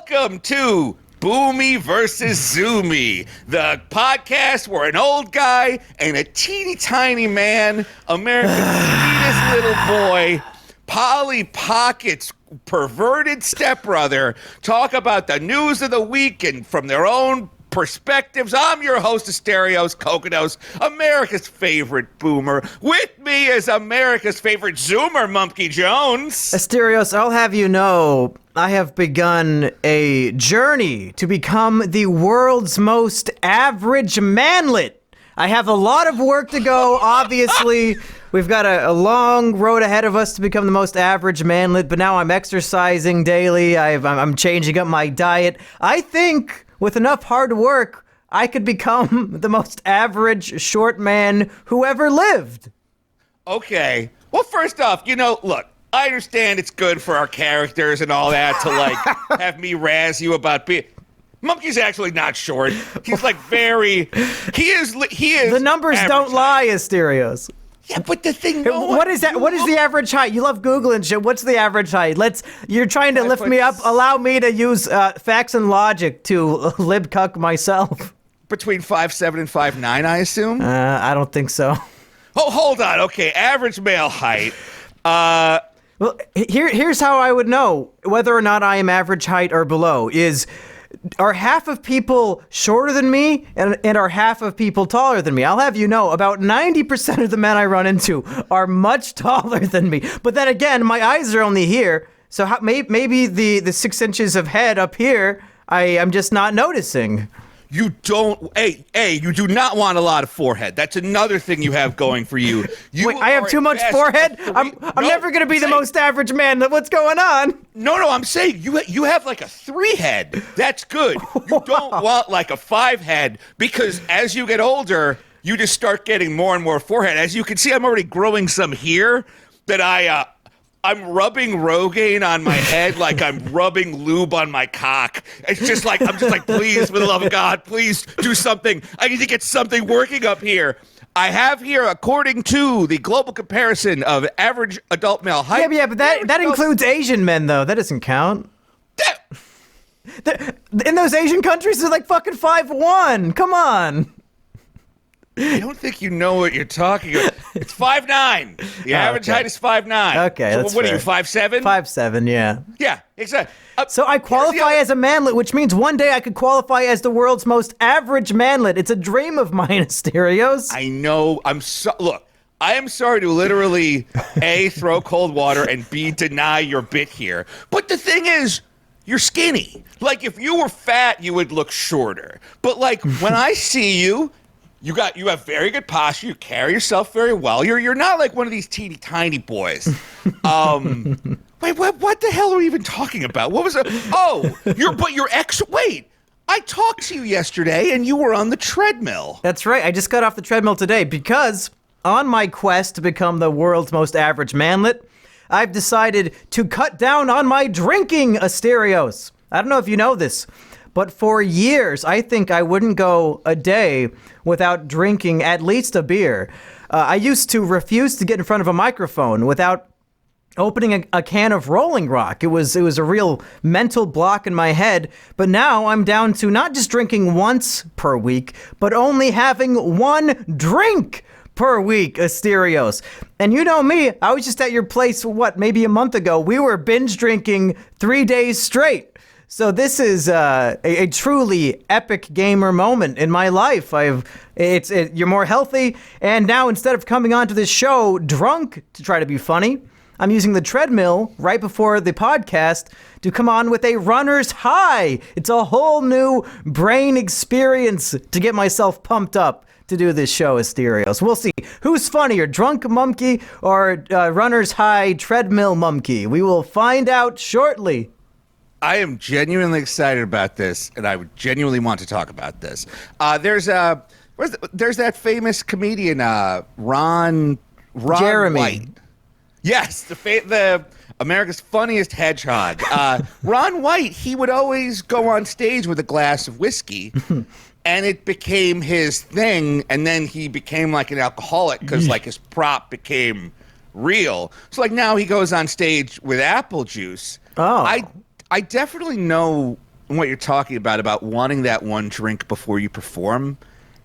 Welcome to Boomy versus Zoomy, the podcast where an old guy and a teeny tiny man, America's sweetest little boy, Polly Pocket's perverted stepbrother, talk about the news of the week and from their own perspectives. I'm your host, Asterios Kokonos, America's favorite boomer. With me is America's favorite Zoomer, Mumpky Jones. Asterios, I'll have you know, I have begun a journey to become the world's most average manlet. I have a lot of work to go, obviously. We've got a long road ahead of us to become the most average manlet, but now I'm exercising daily. I'm changing up my diet. I think with enough hard work, I could become the most average short man who ever lived. Okay. Well, first off, look, I understand it's good for our characters and all that to, have me razz you about being... Monkey's actually not short. He's, he is... The numbers don't lie, Asterios. Yeah, but the thing... What is that? What is the average height? You love Googling shit. What's the average height? You're trying to lift me up. Allow me to use facts and logic to lib-cuck myself. Between 5'7" and 5'9", I assume? I don't think so. Oh, hold on. Okay, average male height. Well, here's how I would know whether or not I am average height or below are half of people shorter than me and are half of people taller than me. I'll have you know, about 90% of the men I run into are much taller than me. But then again, my eyes are only here, so maybe the 6 inches of head up here, I'm just not noticing. You don't, you do not want a lot of forehead. That's another thing you have going for you. Wait, I have too much forehead? I'm never going to be the most average man. What's going on? No, I'm saying you have like a 3 head. That's good. You don't want like a 5 head because as you get older, you just start getting more and more forehead. As you can see, I'm already growing some here that I'm rubbing Rogaine on my head like I'm rubbing lube on my cock. It's just like, I'm just like, please, for the love of God, please do something. I need to get something working up here. I have here, according to the global comparison of average adult male height. Yeah, but that includes Asian men, though. That doesn't count. In those Asian countries, they're like fucking 5'1". Come on. I don't think you know what you're talking about. It's 5'9". The average height is 5'9". Okay, so that's what fair. Are you, 5'7"? 5'7", yeah. Yeah, exactly. So I qualify as a manlet, which means one day I could qualify as the world's most average manlet. It's a dream of mine, Asterios. I know. Look, I am sorry to literally, A, throw cold water, and B, deny your bit here. But the thing is, you're skinny. Like, if you were fat, you would look shorter. But, when I see you... You have very good posture. You carry yourself very well. You're not like one of these teeny tiny boys. Wait, what the hell are we even talking about? What was it? Oh, wait. I talked to you yesterday and you were on the treadmill. That's right. I just got off the treadmill today because on my quest to become the world's most average manlet, I've decided to cut down on my drinking, Asterios. I don't know if you know this, but for years, I think I wouldn't go a day without drinking at least a beer. I used to refuse to get in front of a microphone without opening a can of Rolling Rock. It was a real mental block in my head. But now I'm down to not just drinking once per week, but only having 1 drink per week, Asterios. And you know me, I was just at your place, maybe a month ago. We were binge drinking 3 days straight. So this is a truly epic gamer moment in my life. You're more healthy, and now instead of coming onto this show drunk to try to be funny, I'm using the treadmill right before the podcast to come on with a runner's high. It's a whole new brain experience to get myself pumped up to do this show, Asterios. We'll see who's funnier, drunk Mumkey or runner's high treadmill Mumkey. We will find out shortly. I am genuinely excited about this, and I would genuinely want to talk about this. There's that famous comedian, Ron Jeremy. White. Yes, the America's funniest hedgehog. Ron White, he would always go on stage with a glass of whiskey, and it became his thing, and then he became like an alcoholic because his prop became real. So now he goes on stage with apple juice. Oh. I definitely know what you're talking about wanting that one drink before you perform,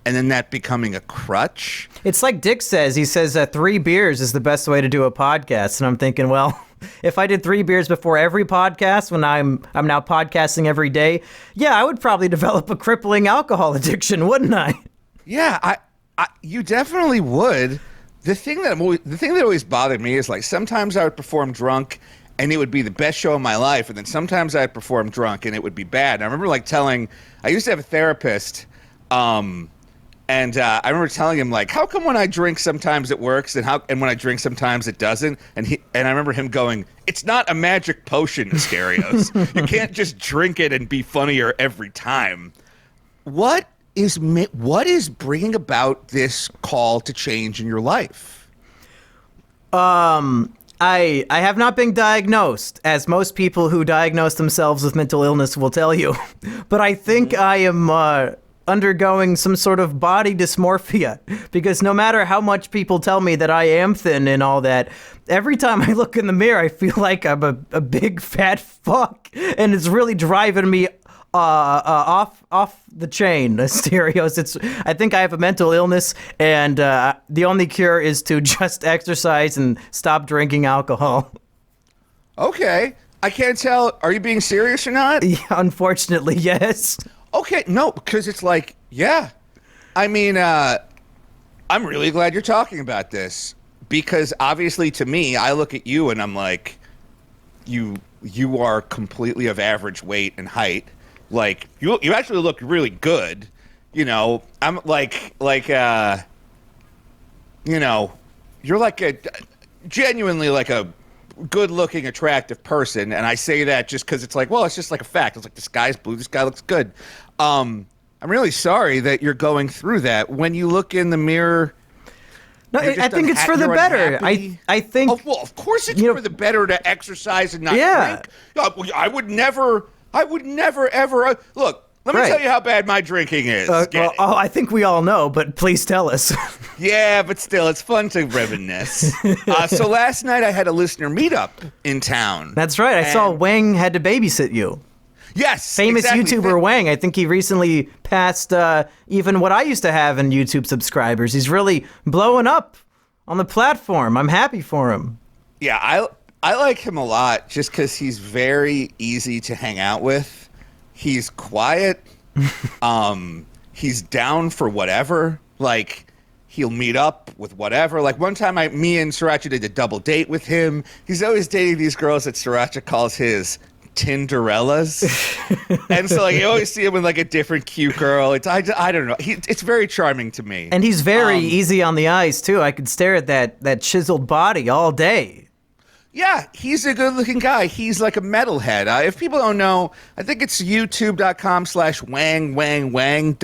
and then that becoming a crutch. It's like Dick says. He says 3 beers is the best way to do a podcast. And I'm thinking, well, if I did 3 beers before every podcast, when I'm now podcasting every day, yeah, I would probably develop a crippling alcohol addiction, wouldn't I? Yeah, you definitely would. The thing that always bothered me is like sometimes I would perform drunk and it would be the best show of my life, and then sometimes I'd perform drunk and it would be bad. And I remember like I used to have a therapist, and I remember telling him like, how come when I drink sometimes it works and when I drink sometimes it doesn't? And I remember him going, it's not a magic potion, Asterios. You can't just drink it and be funnier every time. What is bringing about this call to change in your life? I have not been diagnosed, as most people who diagnose themselves with mental illness will tell you. But I think I am undergoing some sort of body dysmorphia, because no matter how much people tell me that I am thin and all that, every time I look in the mirror, I feel like I'm a big fat fuck, and it's really driving me off the chain, Asterios. I think I have a mental illness, and the only cure is to just exercise and stop drinking alcohol. Okay. I can't tell. Are you being serious or not? Yeah, unfortunately, yes. Okay, no, because it's like, yeah. I mean, I'm really glad you're talking about this, because obviously to me, I look at you and I'm like, you are completely of average weight and height. Like, you actually look really good. You know, I'm like you know, you're like genuinely like a good-looking, attractive person, and I say that just because it's like, well, it's just like a fact. It's like, the sky's blue, this guy looks good. I'm really sorry that you're going through that. When you look in the mirror, no, I think it's for the better. I think. Oh, well, of course it's for the better to exercise and not drink. I would never ever. Look, let me tell you how bad my drinking is. I think we all know, but please tell us. Yeah, but still, it's fun to reminisce. So last night I had a listener meetup in town. That's right. I saw Wang had to babysit you. Yes, famous YouTuber Wang. I think he recently passed even what I used to have in YouTube subscribers. He's really blowing up on the platform. I'm happy for him. Yeah, I like him a lot just because he's very easy to hang out with. He's quiet. He's down for whatever. Like, he'll meet up with whatever. Like, one time me and Sriracha did a double date with him. He's always dating these girls that Sriracha calls his Tinderellas. And so, like, you always see him with, like, a different cute girl. I don't know. It's very charming to me. And he's very easy on the eyes, too. I could stare at that chiseled body all day. Yeah, he's a good-looking guy. He's like a metalhead. If people don't know, I think it's youtube.com/Wang, WHANG.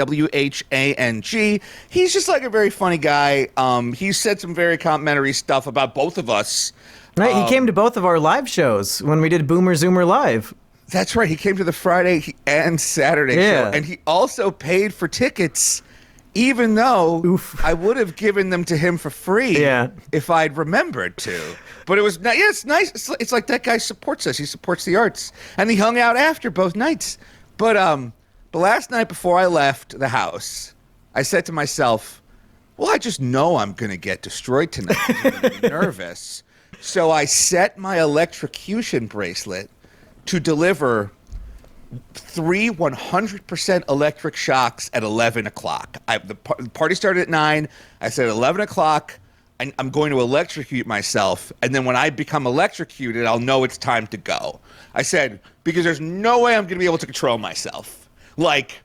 He's just like a very funny guy. He said some very complimentary stuff about both of us. Right, he came to both of our live shows when we did Boomer Zoomer Live. That's right. He came to the Friday and Saturday show. And he also paid for tickets, even though I would have given them to him for free if I'd remembered to. But it was it's nice. It's like that guy supports us. He supports the arts. And he hung out after both nights. But last night before I left the house, I said to myself, well, I just know I'm going to get destroyed tonight. I'm going to be nervous. So I set my electrocution bracelet to deliver 3 100% electric shocks at 11 o'clock. The party started at 9. I said at 11 o'clock, I'm going to electrocute myself. And then when I become electrocuted, I'll know it's time to go. I said, because there's no way I'm going to be able to control myself. Like,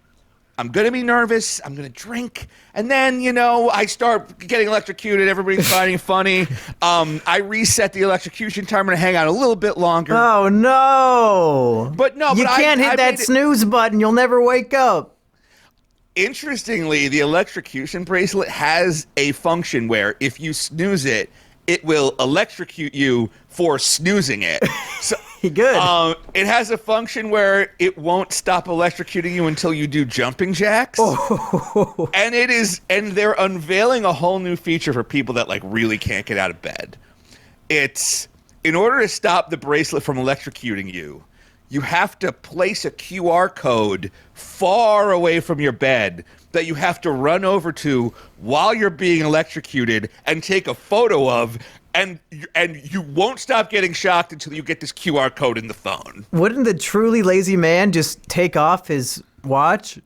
I'm going to be nervous. I'm going to drink. And then, you know, I start getting electrocuted. Everybody's finding it funny. I reset the electrocution timer to hang out a little bit longer. Oh, no. But you can't hit that snooze button. You'll never wake up. Interestingly, the electrocution bracelet has a function where if you snooze it, it will electrocute you for snoozing it. So, good. It has a function where it won't stop electrocuting you until you do jumping jacks. Oh. And they're unveiling a whole new feature for people that like really can't get out of bed. It's in order to stop the bracelet from electrocuting you, you have to place a QR code far away from your bed that you have to run over to while you're being electrocuted and take a photo of, and you won't stop getting shocked until you get this QR code in the phone. Wouldn't the truly lazy man just take off his watch?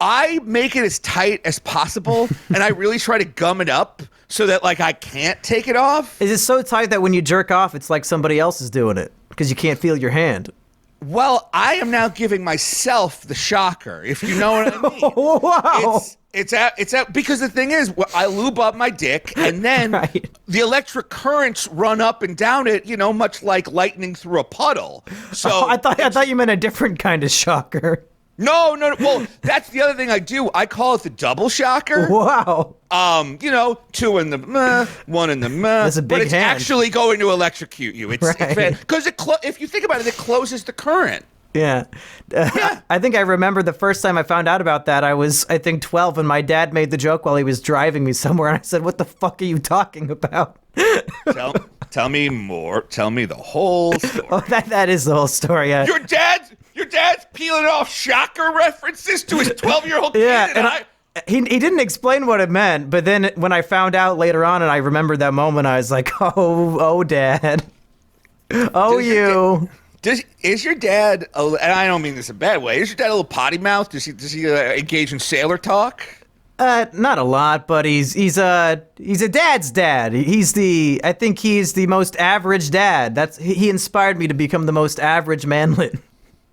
I make it as tight as possible, and I really try to gum it up so that, like, I can't take it off. Is it so tight that when you jerk off, it's like somebody else is doing it because you can't feel your hand? Well, I am now giving myself the shocker, if you know what I mean. Wow. It's out because the thing is, I lube up my dick, and then Right. the electric currents run up and down it, much like lightning through a puddle. So I thought you meant a different kind of shocker. No. Well, that's the other thing I do. I call it the double shocker. Wow. 2 in the meh, 1 in the meh. That's a big but it's hand. actually going to electrocute you. It's Right. because if you think about it, it closes the current. Yeah. I think I remember the first time I found out about that, I was, I think, 12, and my dad made the joke while he was driving me somewhere, and I said, "What the fuck are you talking about?" Tell me more. Tell me the whole story. Oh, that is the whole story. Yeah. Your dad's peeling off shocker references to his 12-year-old kid. Yeah, And he didn't explain what it meant, but then when I found out later on and I remembered that moment, I was like, oh, Dad. Oh, you. Is your dad, and I don't mean this in a bad way, is your dad a little potty mouth? Does he engage in sailor talk? Not a lot, but he's a dad's dad. I think he's the most average dad. He inspired me to become the most average manlet.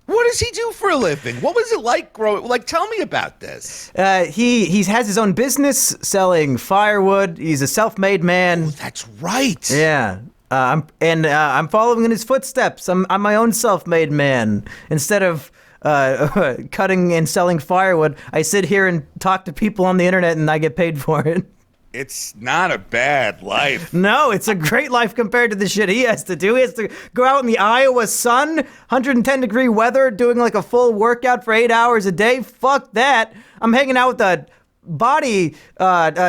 What does he do for a living? What was it like growing? Like, tell me about this. He has his own business selling firewood. He's a self-made man. That's right. Yeah. I'm following in his footsteps. I'm my own self-made man. Instead of cutting and selling firewood, I sit here and talk to people on the internet and I get paid for it. It's not a bad life. No, it's a great life compared to the shit he has to do. He has to go out in the Iowa sun, 110-degree weather, doing like a full workout for 8 hours a day. Fuck that. I'm hanging out with a body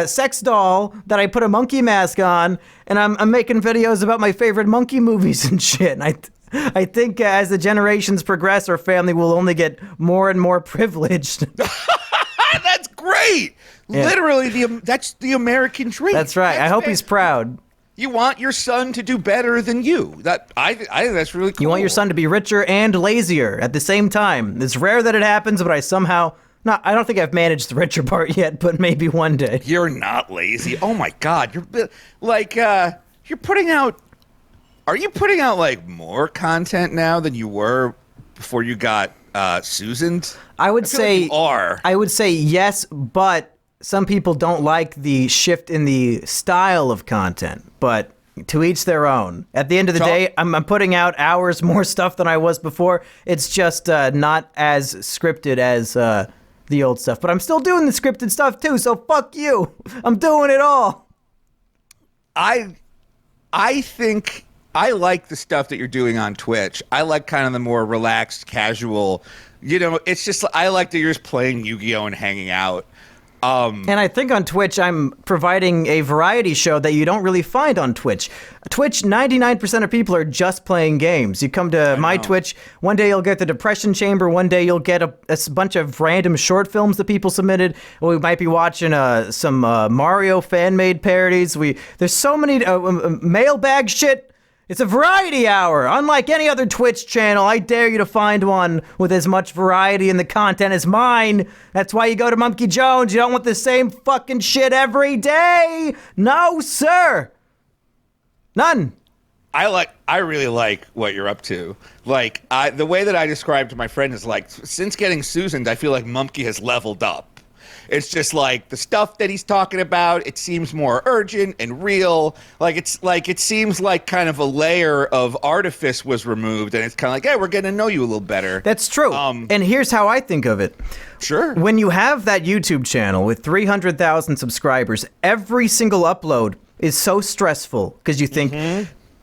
sex doll that I put a monkey mask on, and I'm making videos about my favorite monkey movies and shit. And I think as the generations progress, our family will only get more and more privileged. That's great. Yeah. Literally, that's the American dream. That's right. I hope he's proud. You want your son to do better than you. I think that's really cool. You want your son to be richer and lazier at the same time. It's rare that it happens, but I don't think I've managed the richer part yet, but maybe one day. You're not lazy. Oh my God. You're like, you're putting out, are you putting out like more content now than you were before you got Susaned? I would feel say like you are. I would say yes, but some people don't like the shift in the style of content, but to each their own. At the end of the day, I'm putting out hours more stuff than I was before. It's just not as scripted as the old stuff, but I'm still doing the scripted stuff too, so fuck you. I'm doing it all. I think I like the stuff that you're doing on Twitch. I like kind of the more relaxed, casual, it's just, I like that you're just playing Yu-Gi-Oh! And hanging out. And I think on Twitch, I'm providing a variety show that you don't really find on Twitch. Twitch, 99% of people are just playing games. You come to my Twitch, one day you'll get the Depression Chamber, one day you'll get a bunch of random short films that people submitted. We might be watching some Mario fan-made parodies. There's so many mailbag shit. It's a variety hour. Unlike any other Twitch channel, I dare you to find one with as much variety in the content as mine. That's why you go to Monkey Jones. You don't want the same fucking shit every day. No, sir. None. I really like what you're up to. Like, the way that I described to my friend is like, since getting Susaned, I feel like Mumkey has leveled up. It's just like the stuff that he's talking about, it seems more urgent and real. It seems like kind of a layer of artifice was removed, and it's kind of like, hey, we're getting to know you a little better. That's true. And here's how I think of it. Sure. When you have that YouTube channel with 300,000 subscribers, every single upload is so stressful because you think,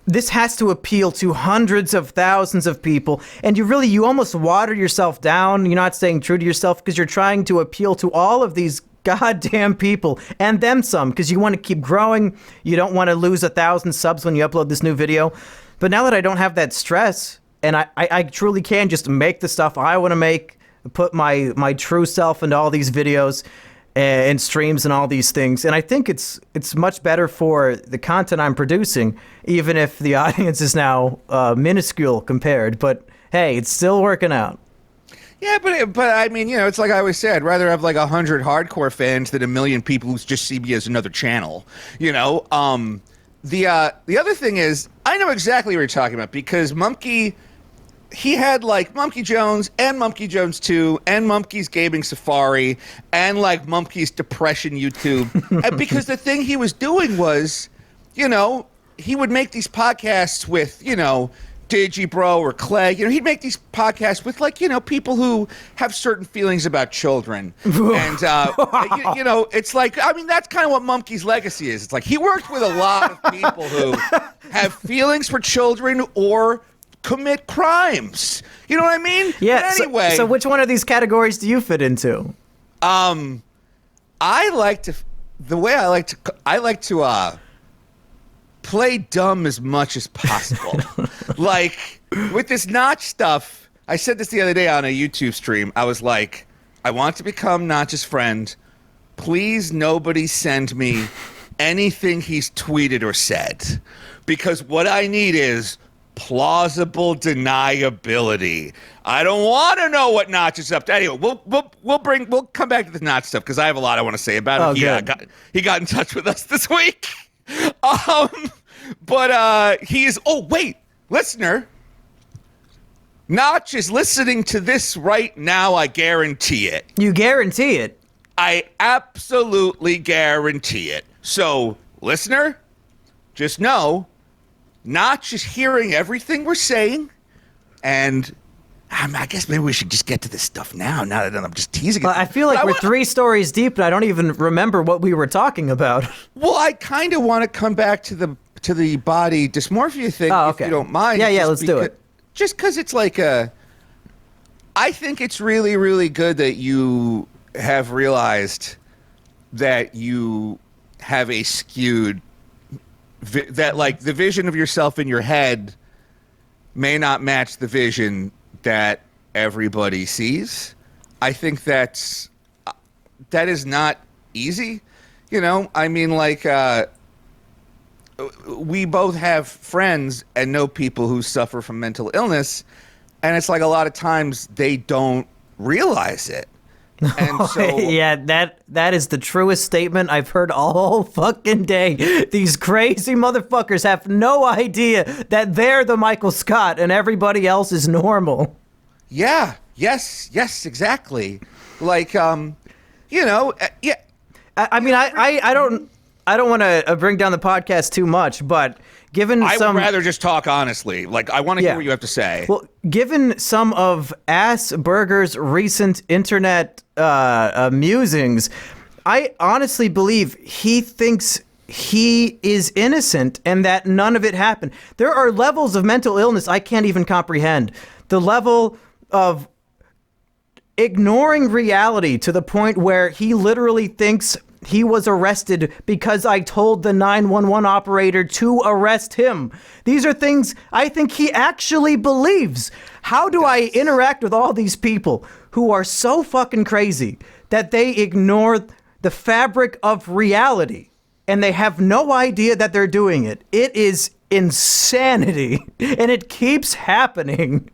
this has to appeal to hundreds of thousands of people, and you almost water yourself down. You're not staying true to yourself because you're trying to appeal to all of these goddamn people and them some because you want to keep growing. You don't want to lose 1,000 subs when you upload this new video. But now that I don't have that stress and I truly can just make the stuff I want to make, put my true self into all these videos and streams and all these things. And I think it's much better for the content I'm producing, even if the audience is now minuscule compared. But hey, it's still working out. Yeah, but I mean, it's like I always said, I'd rather have like 100 hardcore fans than a million people who just see me as another channel. The other thing is, I know exactly what you're talking about, because Mumkey, he had like Mumkey Jones and Mumkey Jones 2 and Mumkey's Gaming Safari and like Mumkey's Depression YouTube. And because the thing he was doing was, he would make these podcasts with, Digibro or Clay. He'd make these podcasts with like, people who have certain feelings about children. And, it's like, I mean, that's kind of what Mumkey's legacy is. It's like he worked with a lot of people who have feelings for children or commit crimes. You know what I mean? Yeah. But anyway. So which one of these categories do you fit into? I like to play dumb as much as possible. Like with this Notch stuff, I said this the other day on a YouTube stream. I was like, I want to become Notch's friend. Please nobody send me anything he's tweeted or said, because what I need is plausible deniability. I don't want to know what Notch is up to. Anyway, we'll come back to the Notch stuff, because I have a lot I want to say about it. He got in touch with us this week. But he is. Oh wait, listener, Notch is listening to this right now. I guarantee it. You guarantee it? I absolutely guarantee it. So, listener, just know, Notch is hearing everything we're saying, and I guess maybe we should just get to this stuff now that I'm just teasing it. I feel like we're 3 stories deep, and I don't even remember what we were talking about. Well, I kind of want to come back to the body dysmorphia thing, if you don't mind. Yeah, let's do it. Just because it's like I think it's really, really good that you have realized that you have a skewed, that like the vision of yourself in your head may not match the vision that everybody sees. I think that is not easy. I mean, like, we both have friends and know people who suffer from mental illness, and it's like a lot of times they don't realize it. And so, yeah, that is the truest statement I've heard all fucking day. These crazy motherfuckers have no idea that they're the Michael Scott and everybody else is normal. Yeah. Yes, exactly. Like, yeah. I mean, I don't want to bring down the podcast too much, but given I would rather just talk honestly. Like, I want to hear what you have to say. Well, given some of Asperger's recent internet musings, I honestly believe he thinks he is innocent and that none of it happened. There are levels of mental illness I can't even comprehend. The level of ignoring reality to the point where he literally thinks he was arrested because I told the 911 operator to arrest him. These are things I think he actually believes. How do I interact with all these people who are so fucking crazy that they ignore the fabric of reality and they have no idea that they're doing it? It is insanity, and it keeps happening.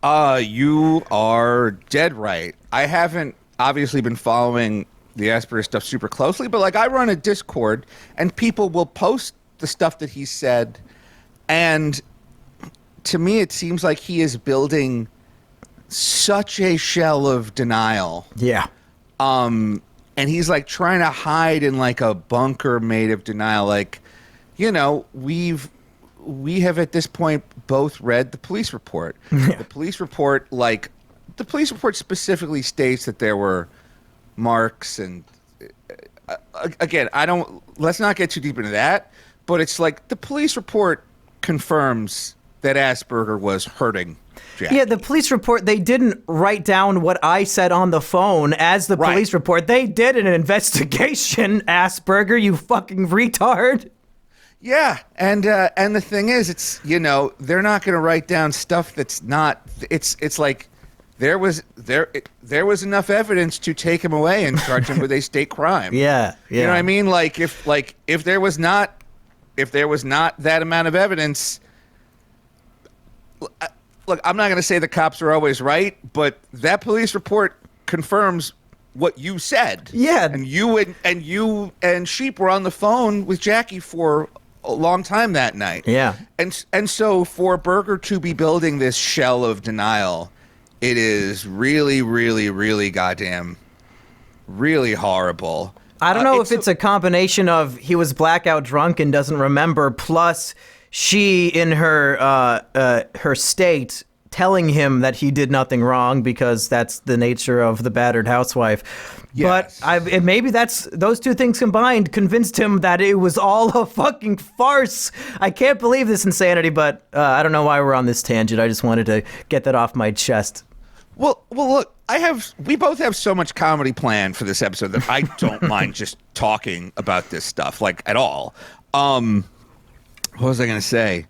You are dead right. I haven't obviously been following the Asperger stuff super closely, but like I run a Discord and people will post the stuff that he said, and to me it seems like he is building such a shell of denial. Yeah. And he's like trying to hide in like a bunker made of denial. Like, we have at this point both read the police report. Yeah. The police report specifically states that there were marks, and again, let's not get too deep into that, but it's like the police report confirms that Asperger was hurting Jackie. Yeah, the police report, they didn't write down what I said on the phone as the police report. They did an investigation, Asperger, you fucking retard. Yeah, and the thing is, it's they're not going to write down stuff that's not. It's like there was enough evidence to take him away and charge him with a state crime. Yeah. You know what I mean? Like if there was not that amount of evidence. Look, I'm not going to say the cops are always right, but that police report confirms what you said. Yeah. And you and Sheep were on the phone with Jackie for a long time that night. Yeah. And so for Berger to be building this shell of denial, it is really, really, really goddamn, really horrible. I don't know if it's a combination of he was blackout drunk and doesn't remember, plus she in her state telling him that he did nothing wrong because that's the nature of the battered housewife. Yes. But maybe that's those two things combined convinced him that it was all a fucking farce. I can't believe this insanity, but I don't know why we're on this tangent. I just wanted to get that off my chest. Well, look, we both have so much comedy planned for this episode that I don't mind just talking about this stuff, like, at all. What was I going to say?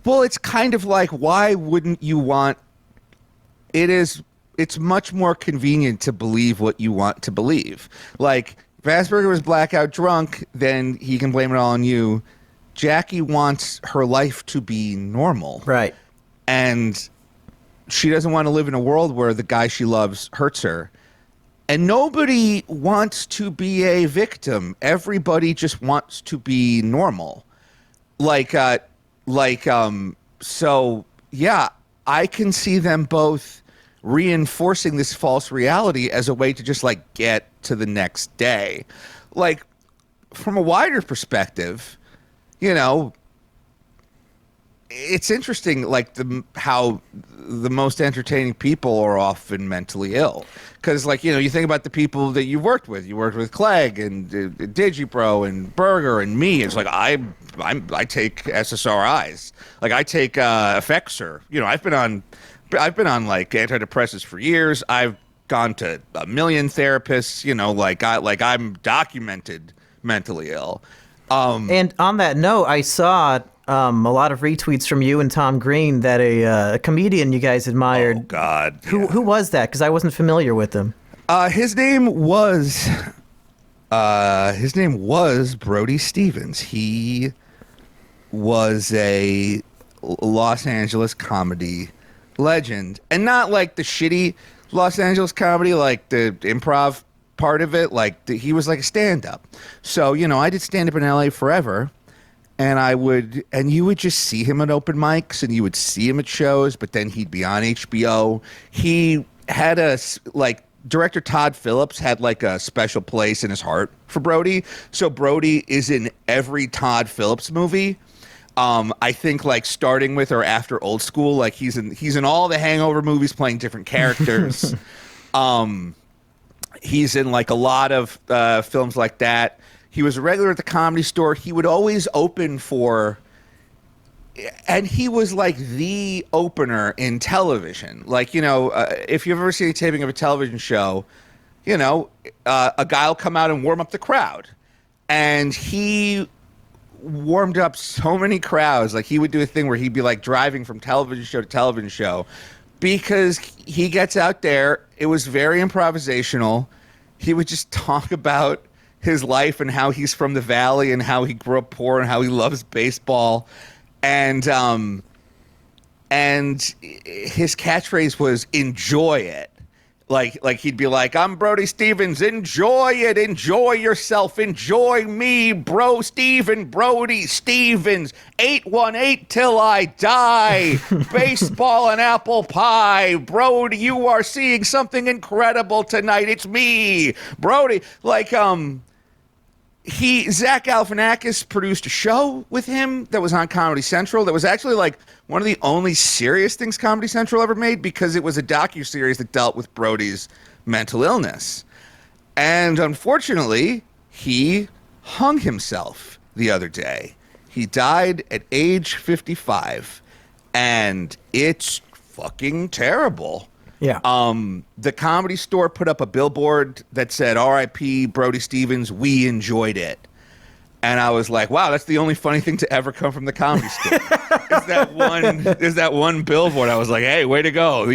Well, it's kind of like, why wouldn't you want... It's much more convenient to believe what you want to believe. Like, if Asperger was blackout drunk, then he can blame it all on you. Jackie wants her life to be normal. Right. And she doesn't want to live in a world where the guy she loves hurts her. And nobody wants to be a victim. Everybody just wants to be normal. So yeah, I can see them both reinforcing this false reality as a way to just like get to the next day. Like, from a wider perspective, it's interesting, like how the most entertaining people are often mentally ill. Because, like, you think about the people that you worked with. You worked with Clegg and Digipro and Berger and me. It's like I take SSRIs. Like, I take Effexor. I've been on like antidepressants for years. I've gone to a million therapists. I'm documented mentally ill. And on that note, I saw a lot of retweets from you and Tom Green that a comedian you guys admired. Oh God! Who was that? Because I wasn't familiar with him. His name was Brody Stevens. He was a Los Angeles comedy legend, and not like the shitty Los Angeles comedy, like the improv part of it. Like he was like a stand-up. So I did stand-up in LA forever. And you would just see him at open mics, and you would see him at shows, but then he'd be on HBO. He had director Todd Phillips had like a special place in his heart for Brody. So Brody is in every Todd Phillips movie. I think like starting with or after Old School, like he's in all the Hangover movies playing different characters. He's in like a lot of films like that. He was a regular at the Comedy Store. He would always open for, and he was like the opener in television. Like, if you've ever seen a taping of a television show, a guy will come out and warm up the crowd. And he warmed up so many crowds. Like, he would do a thing where he'd be like driving from television show to television show because he gets out there. It was very improvisational. He would just talk about his life and how he's from the Valley and how he grew up poor and how he loves baseball. And his catchphrase was enjoy it. Like he'd be like, I'm Brody Stevens, enjoy it, enjoy yourself, enjoy me, bro Steven, Brody Stevens, 818 till I die, baseball and apple pie, Brody, you are seeing something incredible tonight, it's me, Brody. Like, Zach Galifianakis produced a show with him that was on Comedy Central that was actually like one of the only serious things Comedy Central ever made because it was a docuseries that dealt with Brody's mental illness. And unfortunately, he hung himself the other day. He died at age 55, and it's fucking terrible. Yeah. The Comedy Store put up a billboard that said, R.I.P. Brody Stevens, we enjoyed it. And I was like, wow, that's the only funny thing to ever come from the Comedy Store. Is that one billboard. I was like, hey, way to go.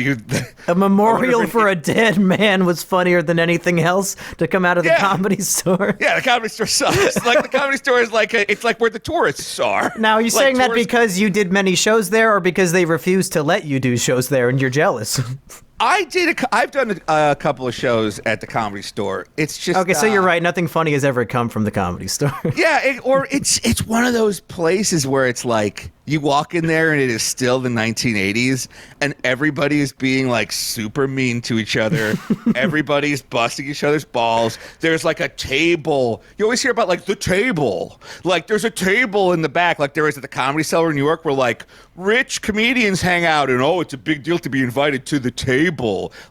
A memorial for a dead man was funnier than anything else to come out of the Comedy Store. Yeah, the Comedy Store sucks. Like, the Comedy Store is like, it's like where the tourists are. Now, are you saying that because you did many shows there or because they refused to let you do shows there and you're jealous? I've done a couple of shows at the Comedy Store. It's just okay. So you're right. Nothing funny has ever come from the Comedy Store. Yeah, it's one of those places where it's like you walk in there and it is still the 1980s, and everybody is being like super mean to each other. Everybody's busting each other's balls. There's like a table. You always hear about like the table. Like there's a table in the back, like there is at the Comedy Cellar in New York, where like rich comedians hang out, and it's a big deal to be invited to the table.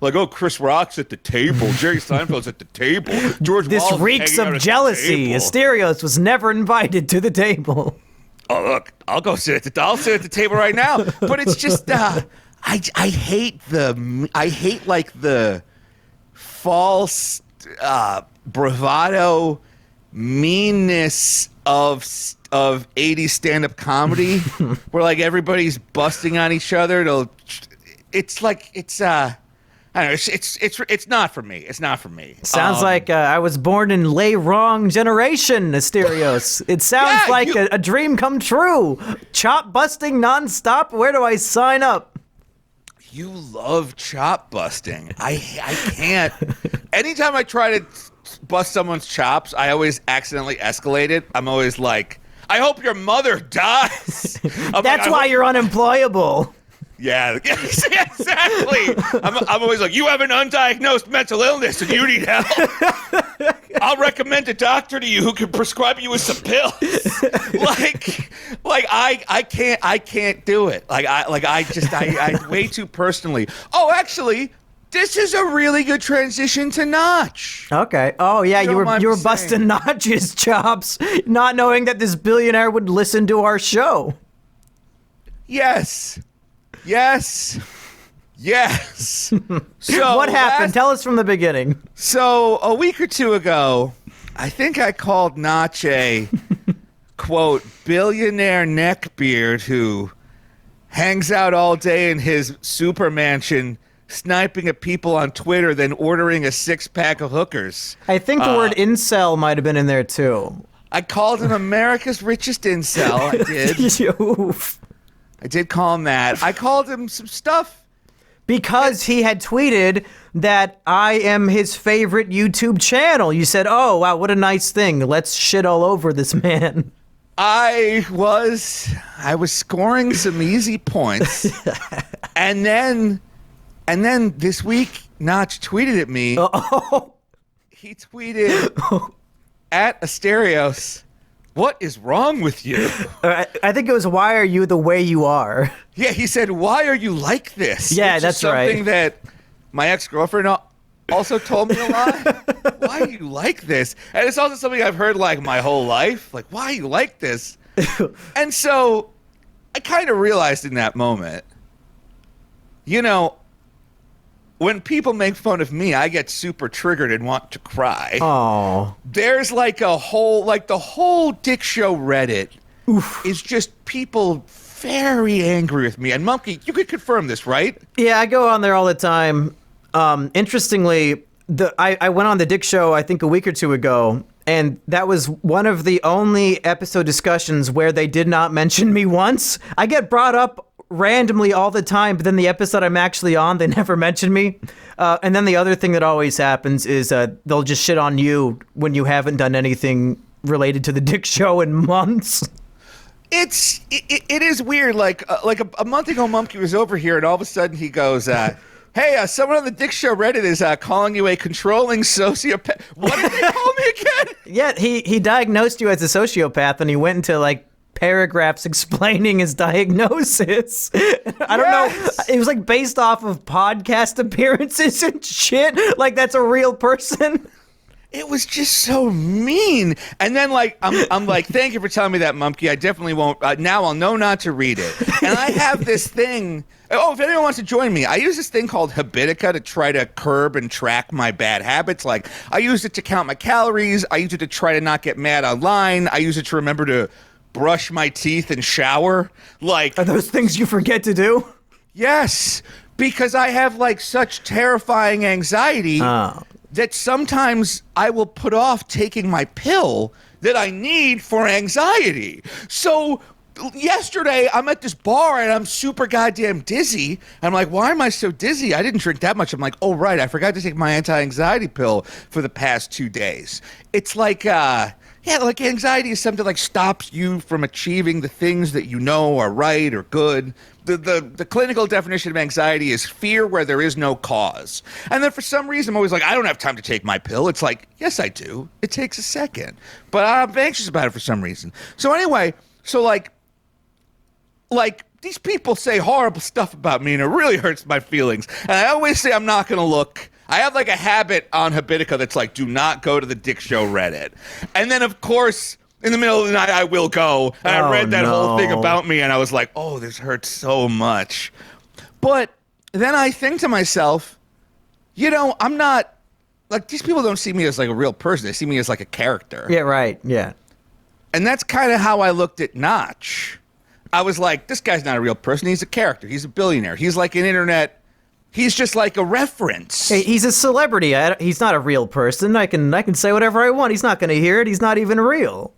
Like, Chris Rock's at the table, Jerry Seinfeld's at the table, George This Wallace reeks of jealousy. Asterios was never invited to the table. Oh, look, I'll sit at the table right now. But it's just I hate like the false bravado meanness of 80s stand-up comedy where like everybody's busting on each other. It's I don't know. It's not for me. It's not for me. Sounds like I was born in lay wrong generation, Asterios. It sounds like a dream come true. Chop busting nonstop. Where do I sign up? You love chop busting. I can't. Anytime I try to bust someone's chops, I always accidentally escalate it. I'm always like, I hope your mother dies. That's why you're unemployable. Yeah, exactly. I'm always like, you have an undiagnosed mental illness and you need help. I'll recommend a doctor to you who can prescribe you with some pills. I can't do it. I way too personally. Oh, actually, this is a really good transition to Notch. Okay. Oh yeah, you were busting Notch's chops, not knowing that this billionaire would listen to our show. Yes. So what happened? Tell us from the beginning. So a week or two ago, I think I called Notch a, quote, billionaire neckbeard who hangs out all day in his super mansion sniping at people on Twitter, then ordering a 6-pack of hookers. I think the word incel might have been in there too. I called him America's richest incel. I did. Oof. I did call him that. I called him some stuff. Because he had tweeted that I am his favorite YouTube channel. You said, oh, wow, what a nice thing. Let's shit all over this man. I was scoring some easy points. and then this week, Notch tweeted at me. Oh. He tweeted at Asterios, what is wrong with you? I think it was, why are you the way you are? Yeah, he said, why are you like this? Yeah, that's right. Something that my ex-girlfriend also told me a lot. Why are you like this? And it's also something I've heard like my whole life. Like, why are you like this? And so I kind of realized in that moment, when people make fun of me, I get super triggered and want to cry. Oh. There's like the whole Dick Show Reddit is just people very angry with me. And Monkey, you could confirm this, right? Yeah, I go on there all the time. Interestingly, I went on the Dick Show, I think a week or two ago, and that was one of the only episode discussions where they did not mention me once. I get brought up randomly all the time, but then the episode I'm actually on, they never mention me. And then the other thing that always happens is they'll just shit on you when you haven't done anything related to the Dick Show in months. It is weird. Like a month ago, Monkey was over here, and all of a sudden he goes, hey, someone on the Dick Show Reddit is calling you a controlling sociopath. What did they call me again? Yeah, he diagnosed you as a sociopath, and he went into like paragraphs explaining his diagnosis. I don't know. It was like based off of podcast appearances and shit. Like that's a real person. it was just so mean. And then like I'm like, thank you for telling me that, Mumkey. I definitely won't. Now I'll know not to read it. And I have this thing. Oh, if anyone wants to join me, I use this thing called Habitica to try to curb and track my bad habits. Like I use it to count my calories. I use it to try to not get mad online. I use it to remember to brush my teeth and shower. Like, are those things you forget to do? Yes, because I have like such terrifying anxiety that sometimes I will put off taking my pill that I need for anxiety. So yesterday I'm at this bar and I'm super goddamn dizzy. I'm like, why am I so dizzy? I didn't drink that much. I'm like, oh, right, I forgot to take my anti-anxiety pill for the past 2 days. It's like, yeah, like anxiety is something that like stops you from achieving the things that you know are right or good. The clinical definition of anxiety is fear where there is no cause. And then for some reason I'm always like, I don't have time to take my pill. It's like, yes, I do. It takes a second. But I'm anxious about it for some reason. So anyway, so like these people say horrible stuff about me and it really hurts my feelings. And I always say I'm not going to look. I have like a habit on Habitica that's like, do not go to the Dick Show Reddit. And then, of course, in the middle of the night, I will go. And I read that whole thing about me, and I was like, oh, this hurts so much. But then I think to myself, you know, I'm not, like, these people don't see me as like a real person. They see me as like a character. Yeah, right. Yeah. And that's kind of how I looked at Notch. I was like, this guy's not a real person. He's a character. He's a billionaire. He's like an internet. He's just like a reference. Hey, he's a celebrity. He's not a real person. I can say whatever I want. He's not going to hear it. He's not even real.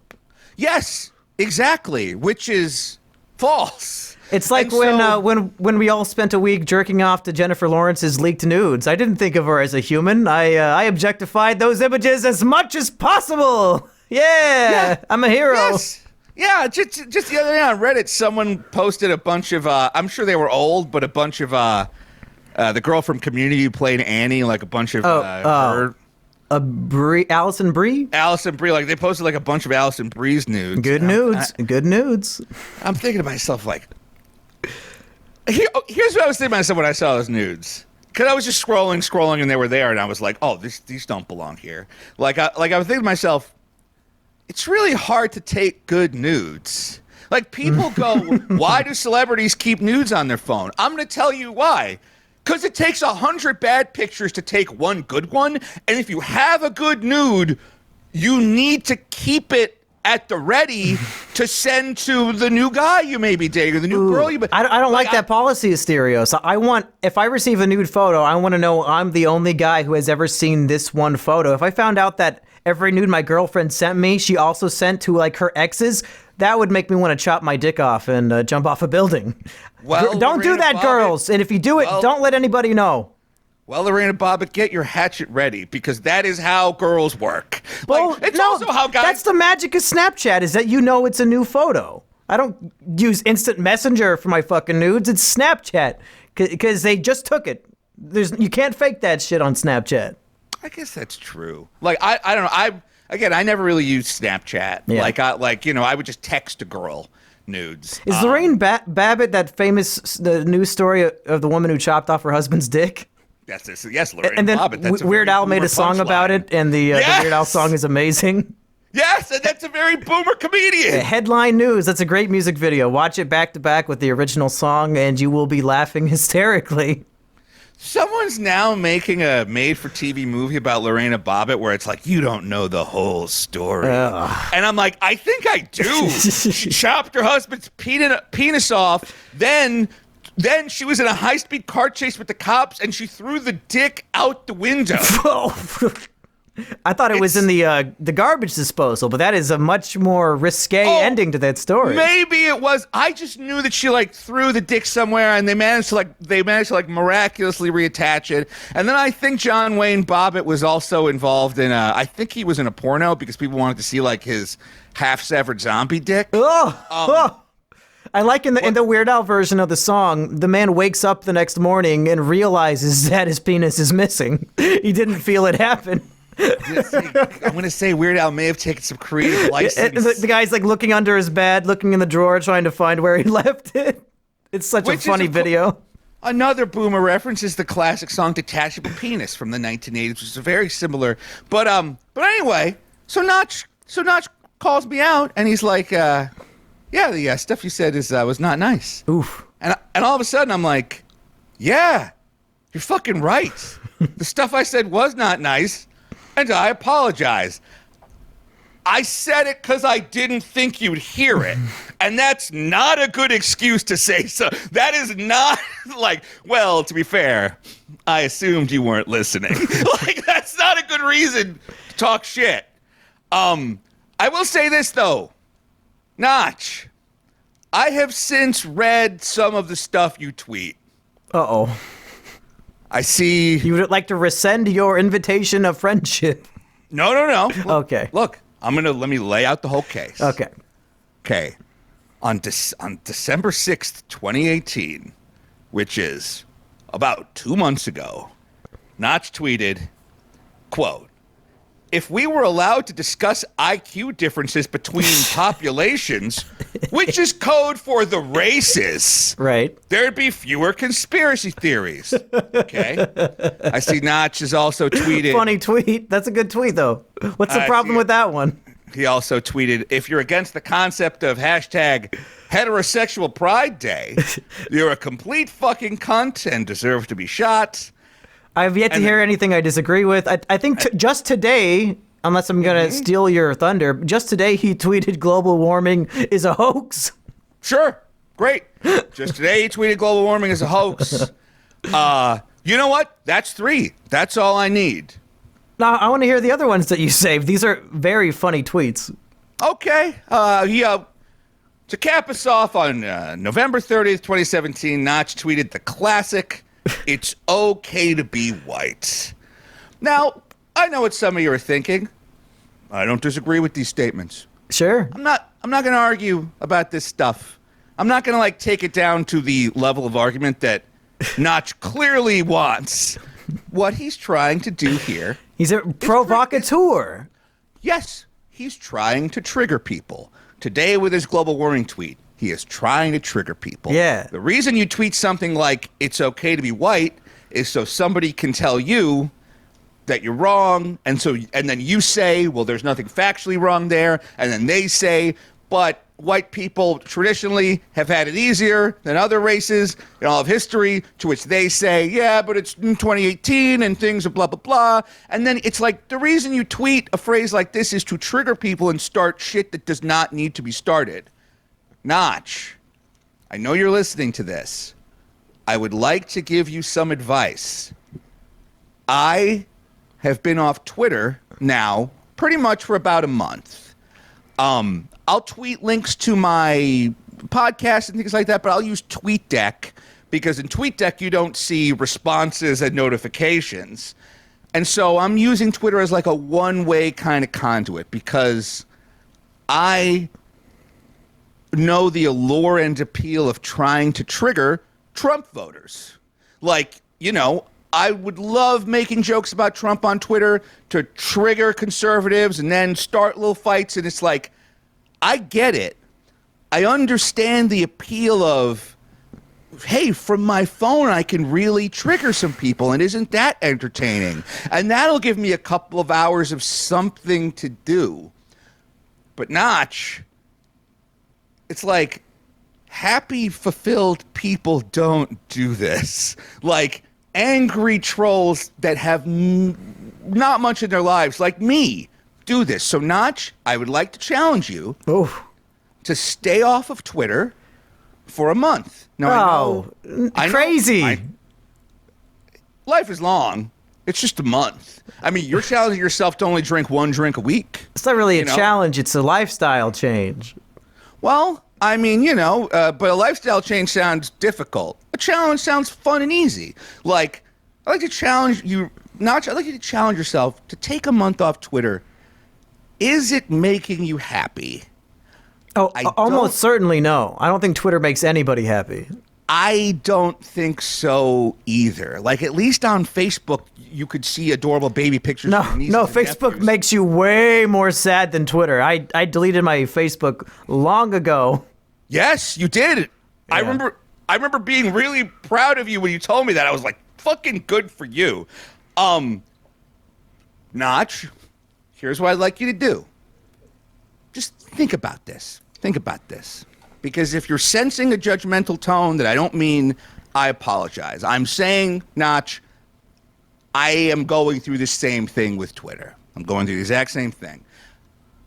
Yes, exactly, which is false. It's like when we all spent a week jerking off to Jennifer Lawrence's leaked nudes. I didn't think of her as a human. I objectified those images as much as possible. Yeah, I'm a hero. Yes. Yeah, just the other day on Reddit, someone posted a bunch of, I'm sure they were old, but a bunch of, the girl from Community who played Annie, like a bunch of her. Allison Brie? Allison Brie, like they posted like a bunch of Allison Brie's nudes. Good nudes. Good nudes. I'm thinking to myself, like, here's what I was thinking to myself when I saw those nudes. Because I was just scrolling, and they were there, and I was like, oh, these don't belong here. Like I was thinking to myself, it's really hard to take good nudes. Like people go, why do celebrities keep nudes on their phone? I'm going to tell you why. Because it takes 100 bad pictures to take one good one. And if you have a good nude, you need to keep it at the ready to send to the new guy you may be dating or the new girl you may. I don't like that policy, Asterio. So if I receive a nude photo, I want to know I'm the only guy who has ever seen this one photo. If I found out that every nude my girlfriend sent me, she also sent to like her exes, that would make me want to chop my dick off and jump off a building. Well, don't do that, girls. And if you do it, don't let anybody know. Well, Lorena Bobbitt, get your hatchet ready because that is how girls work. Well, it's also how guys. That's the magic of Snapchat is that you know it's a new photo. I don't use Instant Messenger for my fucking nudes. It's Snapchat because they just took it. You can't fake that shit on Snapchat. I guess that's true. Like I don't know. I never really used Snapchat. Yeah. I would just text a girl nudes. Is Lorraine Babbitt that famous the news story of the woman who chopped off her husband's dick? Yes, Lorraine and then Bobbitt. That's Weird Al made a song about it, and the Weird Al song is amazing. Yes, and that's a very boomer comedian. Headline news. That's a great music video. Watch it back to back with the original song, and you will be laughing hysterically. Someone's now making a made-for-TV movie about Lorena Bobbitt where it's like, you don't know the whole story. And I'm like, I think I do. She chopped her husband's penis off, then she was in a high-speed car chase with the cops, and she threw the dick out the window. I thought it was in the garbage disposal, but that is a much more risque ending to that story. Maybe it was. I just knew that she like threw the dick somewhere, and they managed to miraculously reattach it. And then I think John Wayne Bobbitt was also involved in I think he was in a porno because people wanted to see like his half-severed zombie dick. I like in the Weird Al version of the song, the man wakes up the next morning and realizes that his penis is missing. He didn't feel it happen. I'm going to say Weird Al may have taken some creative license. The guy's like looking under his bed, looking in the drawer, trying to find where he left it. It's such a funny video. Another Boomer reference is the classic song "Detachable Penis" from the 1980s, which is very similar. But anyway, so Notch calls me out, and he's like, "Yeah, the stuff you said was not nice." Oof. And all of a sudden, I'm like, "Yeah, you're fucking right. The stuff I said was not nice, and I apologize. I said it because I didn't think you'd hear it. And that's not a good excuse to say so. That is not like, well, to be fair, I assumed you weren't listening. Like, that's not a good reason to talk shit. I will say this, though. Notch, I have since read some of the stuff you tweet. Uh-oh. I see. You would like to rescind your invitation of friendship? No. Okay. Look, let me lay out the whole case. Okay. Okay. On December 6th, 2018, which is about 2 months ago, Notch tweeted, quote, "If we were allowed to discuss IQ differences between populations, which is code for the races, Right. there'd be fewer conspiracy theories." Okay. I see Notch has also tweeted. Funny tweet. That's a good tweet, though. What's the problem with that one? He also tweeted, "If you're against the concept of hashtag heterosexual pride day, you're a complete fucking cunt and deserve to be shot." I've yet to hear anything I disagree with. I think just today, unless I'm going to steal your thunder, just today he tweeted global warming is a hoax. Sure. Great. Just today he tweeted global warming is a hoax. You know what? That's 3. That's all I need. Now, I want to hear the other ones that you saved. These are very funny tweets. Okay. To cap us off on November 30th, 2017, Notch tweeted the classic, "It's okay to be white." Now, I know what some of you are thinking. I don't disagree with these statements. Sure. I'm not going to argue about this stuff. I'm not going to take it down to the level of argument that Notch clearly wants. What he's trying to do here. He's a provocateur. Yes, he's trying to trigger people. Today with his global warming tweet, he is trying to trigger people. Yeah. The reason you tweet something like "it's okay to be white" is so somebody can tell you that you're wrong, and then you say, "Well, there's nothing factually wrong there," and then they say, "But white people traditionally have had it easier than other races in all of history," to which they say, "Yeah, but it's 2018 and things are blah, blah, blah." And then it's like, the reason you tweet a phrase like this is to trigger people and start shit that does not need to be started. Notch, I know you're listening to this. I would like to give you some advice. I have been off Twitter now pretty much for about a month. I'll tweet links to my podcast and things like that, but I'll use TweetDeck because in TweetDeck you don't see responses and notifications. And so I'm using Twitter as like a one-way kind of conduit because I know the allure and appeal of trying to trigger Trump voters. Like, I would love making jokes about Trump on Twitter to trigger conservatives and then start little fights. And it's like, I get it. I understand the appeal of, hey, from my phone, I can really trigger some people. And isn't that entertaining? And that'll give me a couple of hours of something to do. But Notch, it's like, happy, fulfilled people don't do this. Like, angry trolls that have not much in their lives, like me, do this. So, Notch, I would like to challenge you to stay off of Twitter for a month. Now, crazy. Life is long. It's just a month. I mean, you're challenging yourself to only drink 1 drink a week. It's not really a challenge. It's a lifestyle change. Well, I mean, but a lifestyle change sounds difficult. A challenge sounds fun and easy. Like, I'd like to challenge you, Notch, I'd like you to challenge yourself to take a month off Twitter. Is it making you happy? Oh, almost certainly no. I don't think Twitter makes anybody happy. I don't think so either. Like, at least on Facebook, you could see adorable baby pictures. No, of your nieces no, and Facebook nephews. makes you way more sad than Twitter. I deleted my Facebook long ago. Yes, you did. Yeah. I remember I remember being really proud of you when you told me that. I was like, fucking good for you. Notch, here's what I'd like you to do. Just think about this. Think about this. Because if you're sensing a judgmental tone that I don't mean, I apologize. I'm saying, Notch, I am going through the same thing with Twitter. I'm going through the exact same thing.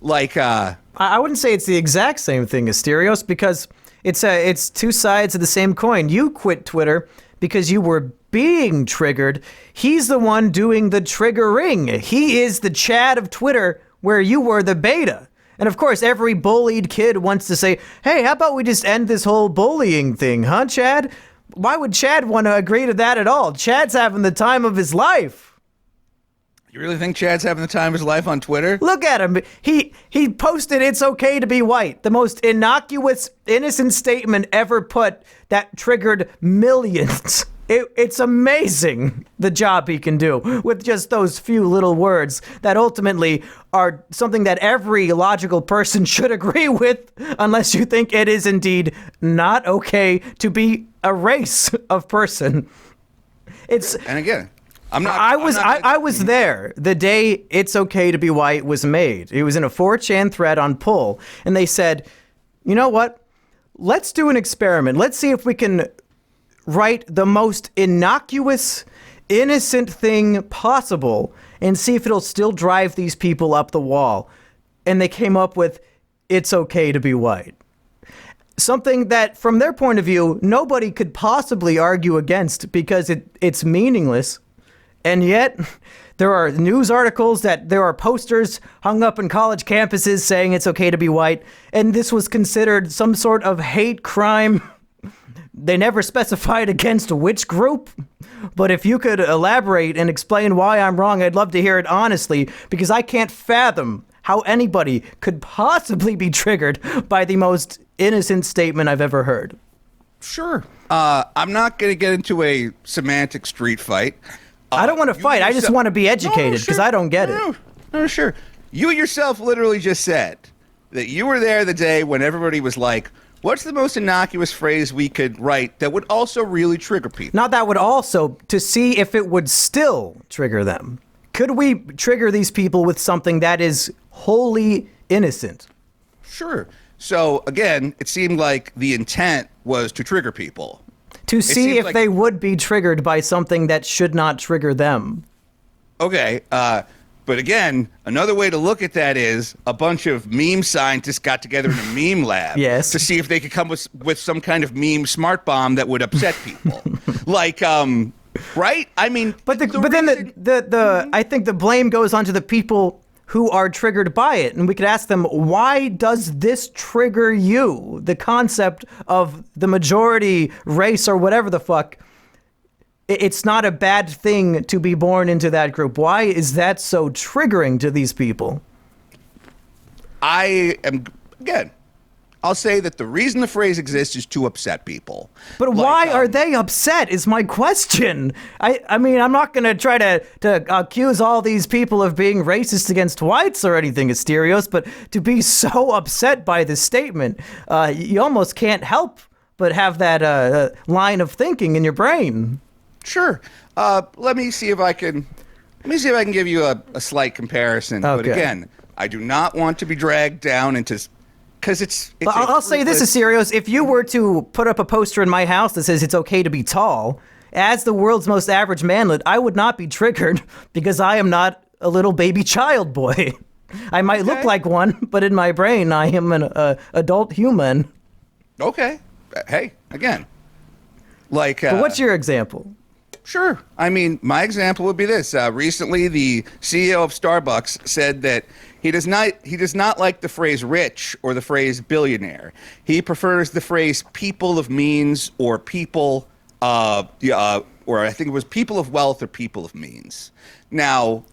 Like, I wouldn't say it's the exact same thing, Asterios, because it's two sides of the same coin. You quit Twitter because you were being triggered. He's the one doing the triggering. He is the Chad of Twitter where you were the beta. And of course, every bullied kid wants to say, hey, how about we just end this whole bullying thing, huh, Chad? Why would Chad want to agree to that at all? Chad's having the time of his life. You really think Chad's having the time of his life on Twitter? Look at him. He posted "It's okay to be white," the most innocuous, innocent statement ever put that triggered millions. It's amazing the job he can do with just those few little words that ultimately are something that every logical person should agree with, unless you think it is indeed not okay to be a race of person. And again, I was there the day "It's okay to be white" was made. It was in a 4chan thread on Pull, and they said, you know what? Let's do an experiment. Let's see if we can write the most innocuous, innocent thing possible and see if it'll still drive these people up the wall. And they came up with "It's okay to be white." Something that, from their point of view, nobody could possibly argue against because it's meaningless. And yet, there are news articles that there are posters hung up in college campuses saying it's okay to be white. And this was considered some sort of hate crime. They never specified against which group. But if you could elaborate and explain why I'm wrong, I'd love to hear it honestly, because I can't fathom how anybody could possibly be triggered by the most innocent statement I've ever heard. Sure. I'm not going to get into a semantic street fight. I don't want to fight. I just want to be educated because I don't get it. No, sure. You yourself literally just said that you were there the day when everybody was like, what's the most innocuous phrase we could write that would also really trigger people? Not that would also, to see if it would still trigger them. Could we trigger these people with something that is wholly innocent? Sure. So, again, it seemed like the intent was to trigger people. To see if they would be triggered by something that should not trigger them. Okay, but again, another way to look at that is a bunch of meme scientists got together in a meme lab yes. to see if they could come with some kind of meme smart bomb that would upset people. Like, right? I mean, but then I think the blame goes onto the people who are triggered by it. And we could ask them, why does this trigger you? The concept of the majority race or whatever the fuck. It's not a bad thing to be born into that group. Why is that so triggering to these people? I'll say that the reason the phrase exists is to upset people. But why are they upset is my question. I mean, I'm not going to try to accuse all these people of being racist against whites or anything, Asterios, but to be so upset by this statement, you almost can't help but have that line of thinking in your brain. Sure. Let me see if I can give you a slight comparison. Okay. But again, I do not want to be dragged down into... Because I'll say this, Asterios. If you were to put up a poster in my house that says it's okay to be tall, as the world's most average manlet, I would not be triggered because I am not a little baby child boy. I might look like one, but in my brain, I am an adult human. Okay. Hey, again. Like. But what's your example? Sure. I mean, my example would be this. Recently, the CEO of Starbucks said that he does not like the phrase rich or the phrase billionaire. He prefers the phrase people of means or people, or I think it was people of wealth or people of means. Now,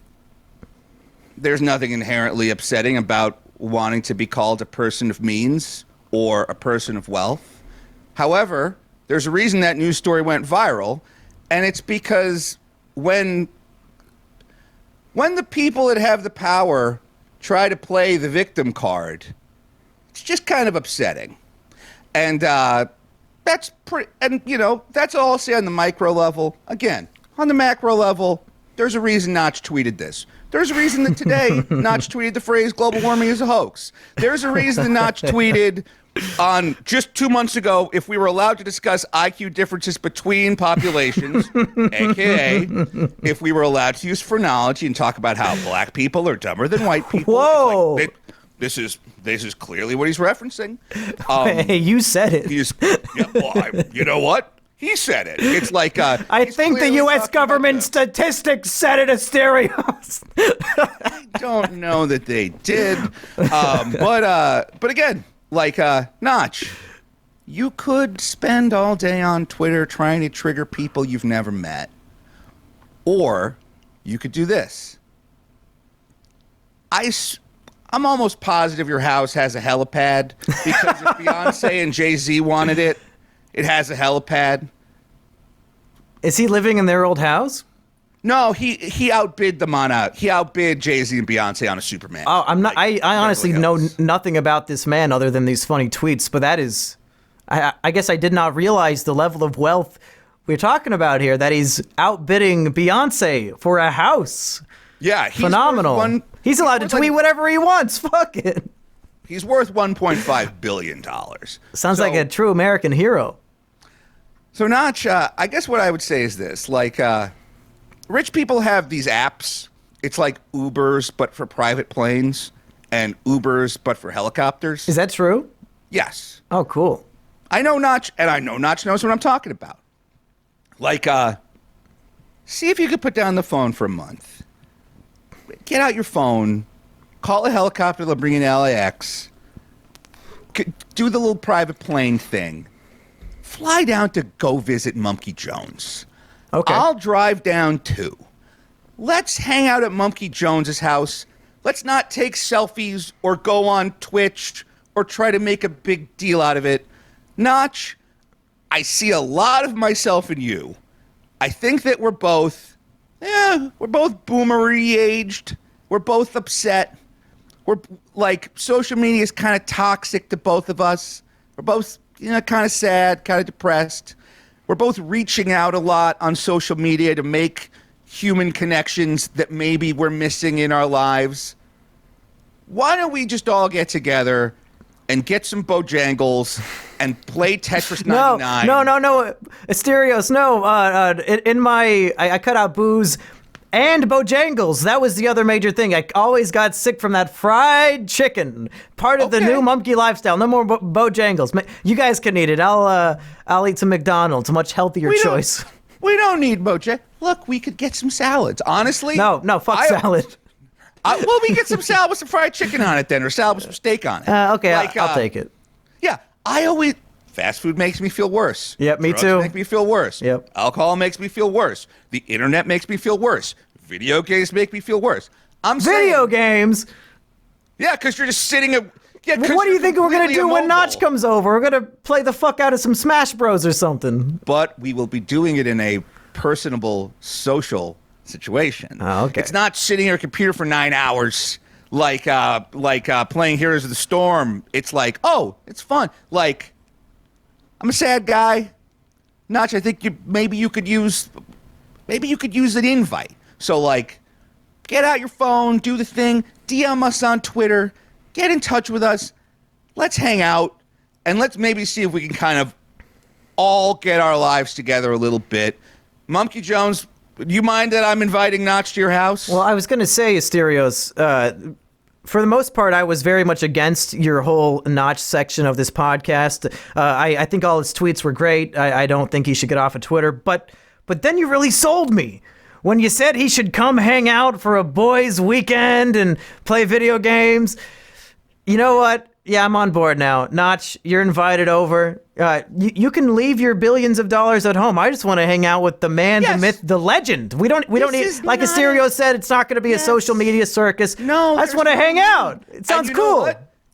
there's nothing inherently upsetting about wanting to be called a person of means or a person of wealth. However, there's a reason that news story went viral. And it's because when the people that have the power try to play the victim card, it's just kind of upsetting. And that's pretty, and that's all I'll say on the micro level. Again, on the macro level, there's a reason Notch tweeted this. There's a reason that today Notch tweeted the phrase global warming is a hoax. There's a reason that Notch tweeted on just 2 months ago if we were allowed to discuss IQ differences between populations, aka if we were allowed to use phrenology and talk about how black people are dumber than white people. Whoa. This is clearly what he's referencing. Hey, you said it. You know what? He said it. It's like I think the U.S. government statistics said it, Asterios. I don't know that they did, but again, like Notch, you could spend all day on Twitter trying to trigger people you've never met, or you could do this. I'm almost positive your house has a helipad because if Beyonce and Jay-Z wanted it, it has a helipad. Is he living in their old house? No, he outbid them on he outbid Jay-Z and Beyonce on a Superman. Oh, I'm not. I honestly know nothing about this man other than these funny tweets. But that is, I guess I did not realize the level of wealth we're talking about here. That he's outbidding Beyonce for a house. Yeah, he's phenomenal. He's allowed to tweet whatever he wants. Fuck it. He's worth $1.5 billion. Sounds like a true American hero. So, Notch, I guess what I would say is this. Like, rich people have these apps. It's like Ubers, but for private planes, and Ubers, but for helicopters. Is that true? Yes. Oh, cool. I know Notch, and I know Notch knows what I'm talking about. Like, see if you could put down the phone for a month. Get out your phone. Call a helicopter. They'll bring you in LAX. Do the little private plane thing. Fly down to go visit Monkey Jones. Okay. I'll drive down too. Let's hang out at Monkey Jones's house. Let's not take selfies or go on Twitch or try to make a big deal out of it. Notch, I see a lot of myself in you. I think that we're both boomery aged. We're both upset. We're like, social media is kind of toxic to both of us. We're both, kind of sad, kind of depressed. We're both reaching out a lot on social media to make human connections that maybe we're missing in our lives. Why don't we just all get together and get some Bojangles and play Tetris 99? No. Asterios, no. I cut out booze and Bojangles. That was the other major thing. I always got sick from that fried chicken. Part of the new monkey lifestyle. No more Bojangles. You guys can eat it. I'll eat some McDonald's. A much healthier choice. We don't need Bojangles. Look, we could get some salads. Honestly. No, fuck salad. Well, we get some salad with some fried chicken on it then, or salad with some steak on it. Okay, I'll take it. Yeah, fast food makes me feel worse. Yep, me Drugs too. Make me feel worse. Yep. Alcohol makes me feel worse. The internet makes me feel worse. Video games make me feel worse. Video games? Yeah, because you're just sitting at... Yeah, what do you think we're going to do when Notch comes over? We're going to play the fuck out of some Smash Bros or something. But we will be doing it in a personable, social situation. Oh, okay. It's not sitting at a computer for 9 hours like playing Heroes of the Storm. It's like, oh, it's fun. Like, I'm a sad guy. Notch, I think maybe you could use an invite. So, like, get out your phone, do the thing, DM us on Twitter, get in touch with us, let's hang out, and let's maybe see if we can kind of all get our lives together a little bit. Monkey Jones, do you mind that I'm inviting Notch to your house? Well, I was going to say, Asterios, for the most part, I was very much against your whole Notch section of this podcast. I think all his tweets were great. I don't think he should get off of Twitter, but then you really sold me. When you said he should come hang out for a boys' weekend and play video games, you know what? Yeah, I'm on board now. Notch, you're invited over. You can leave your billions of dollars at home. I just want to hang out with the man, the myth, the legend. We don't need, like Asterios said, it's not going to be a social media circus. No, I just want to hang out. It sounds cool.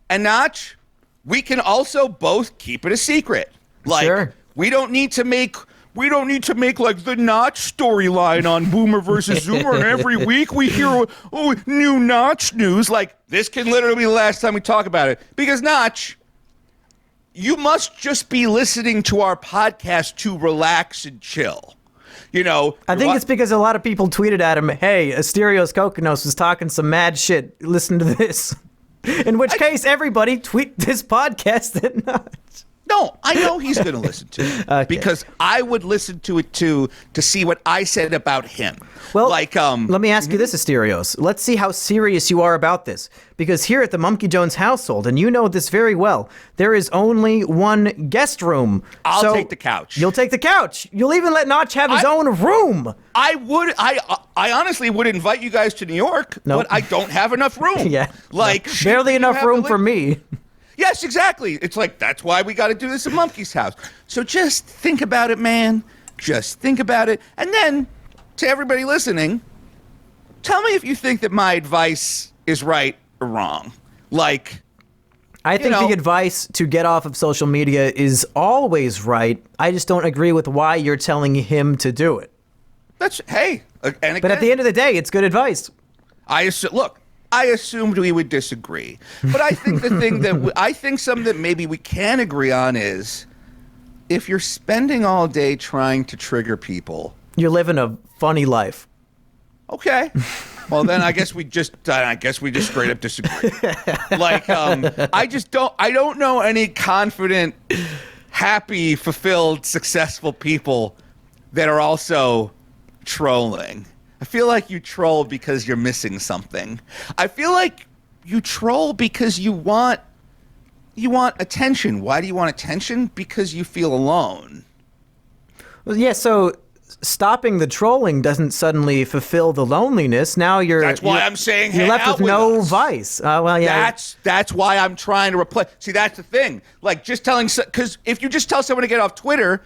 And Notch, we can also both keep it a secret. Like, sure. We don't need to make like the Notch storyline on Boomer versus Zoomer, and every week we hear new Notch news. Like, this can literally be the last time we talk about it, because Notch, you must just be listening to our podcast to relax and chill. You know, I think it's because a lot of people tweeted at him, hey, Asterios Kokonos was talking some mad shit. Listen to this. In which case, everybody tweet this podcast at Notch. No, I know he's going to listen to it because I would listen to it too to see what I said about him. Well, let me ask you this, Asterios. Let's see how serious you are about this. Because here at the Mumkey Jones household, and you know this very well, there is only one guest room. I'll take the couch. You'll take the couch. You'll even let Notch have his own room. I honestly would invite you guys to New York, but I don't have enough room. Yeah. Like barely enough room for me. Yes, exactly. It's like, that's why we got to do this at Monkey's house. So just think about it, man. Just think about it. And then, to everybody listening, tell me if you think that my advice is right or wrong. Like, I think the advice to get off of social media is always right. I just don't agree with why you're telling him to do it. But at the end of the day, it's good advice. I assumed we would disagree, but I think the thing that I think something that maybe we can agree on is if you're spending all day trying to trigger people, you're living a funny life. Okay, well then I guess we just straight up disagree. Like I don't know any confident, happy, fulfilled, successful people that are also trolling. I feel like you troll because you're missing something. I feel like you troll because you want attention. Why do you want attention? Because you feel alone. Well, yeah, so stopping the trolling doesn't suddenly fulfill the loneliness. Now That's why I'm saying you're left with no vice. Well, yeah. That's why I'm trying to replace. See, that's the thing. Like just telling, because if you just tell someone to get off Twitter,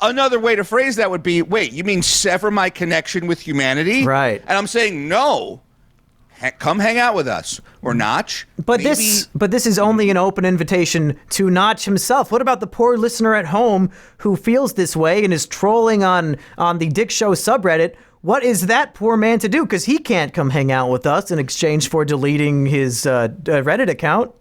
another way to phrase that would be, wait, you mean sever my connection with humanity? Right. And I'm saying, no, come hang out with us. Or Notch. But this is only an open invitation to Notch himself. What about the poor listener at home who feels this way and is trolling on the Dick Show subreddit? What is that poor man to do? Because he can't come hang out with us in exchange for deleting his Reddit account.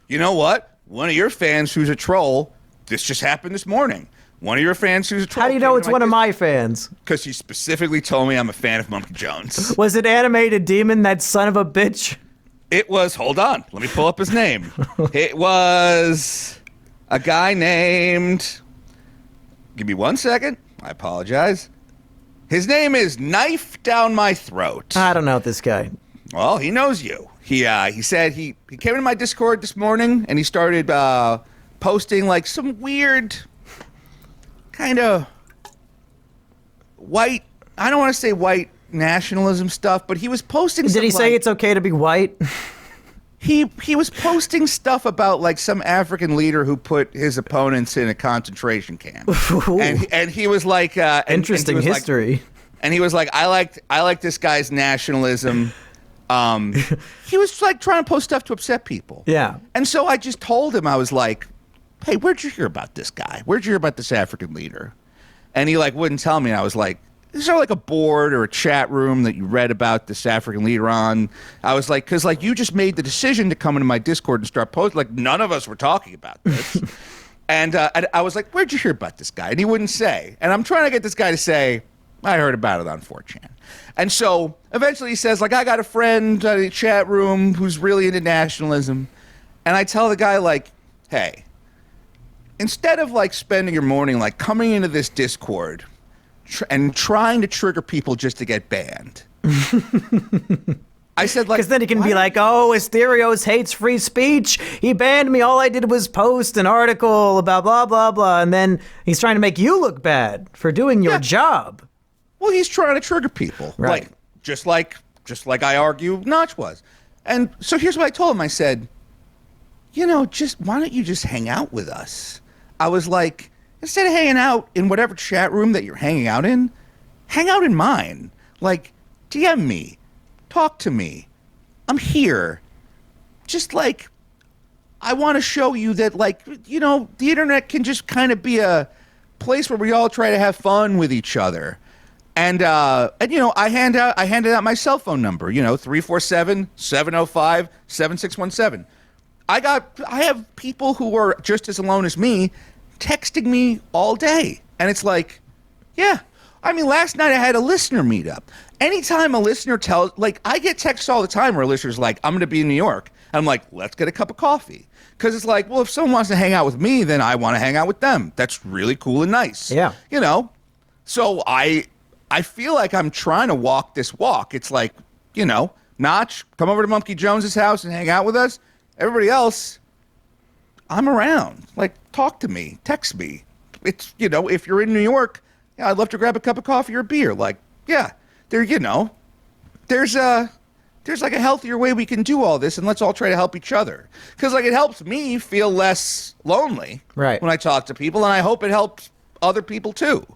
You know what? One of your fans who's a troll, this just happened this morning. One of your fans who's a troll. How do you know it's one of my fans? Because he specifically told me I'm a fan of Mumkey Jones. Was it Animated Demon, that son of a bitch? It was, hold on, let me pull up his name. It was a guy named, give me 1 second, I apologize. His name is Knife Down My Throat. I don't know this guy. Well, he knows you. He said he came into my Discord this morning and he started posting like some weird kind of white, I don't want to say white nationalism stuff, but he was posting Did he say it's okay to be white? He was posting stuff about like some African leader who put his opponents in a concentration camp. and he was like interesting history. And he was like, I like this guy's nationalism. He was like trying to post stuff to upset people. Yeah. And so I just told him, I was like, hey, where'd you hear about this guy? Where'd you hear about this African leader? And he like wouldn't tell me. And I was like, is there like a board or a chat room that you read about this African leader on? I was like, because like you just made the decision to come into my Discord and start posting. Like none of us were talking about this. and I was like, where'd you hear about this guy? And he wouldn't say. And I'm trying to get this guy to say, I heard about it on 4chan. And so eventually he says, like, I got a friend in a chat room who's really into nationalism. And I tell the guy, like, hey, instead of like spending your morning like coming into this Discord and trying to trigger people just to get banned, I said, like, because then he can be like, oh, Asterios hates free speech. He banned me. All I did was post an article about blah, blah, blah. And then he's trying to make you look bad for doing your job. Well, he's trying to trigger people. Right. Like, just like I argue Notch was. And so here's what I told him. I said, you know, why don't you just hang out with us? I was like, instead of hanging out in whatever chat room that you're hanging out in, hang out in mine. Like, DM me. Talk to me. I'm here. Just like, I want to show you that, like, you know, the internet can just kind of be a place where we all try to have fun with each other. And you know, I handed out my cell phone number, you know, 347-705-7617. I have people who are just as alone as me texting me all day. And it's like, yeah. I mean, last night I had a listener meetup. Anytime a listener tells, like, I get texts all the time where a listener's like, I'm going to be in New York. And I'm like, let's get a cup of coffee. Because it's like, well, if someone wants to hang out with me, then I want to hang out with them. That's really cool and nice. Yeah. You know? So I feel like I'm trying to walk this walk. It's like, you know, Notch, come over to Monkey Jones's house and hang out with us. Everybody else, I'm around. Like, talk to me. Text me. It's, you know, if you're in New York, yeah, I'd love to grab a cup of coffee or a beer. Like, yeah, there, you know, there's like a healthier way we can do all this, and let's all try to help each other. Because, like, it helps me feel less lonely right. when I talk to people, and I hope it helps other people too.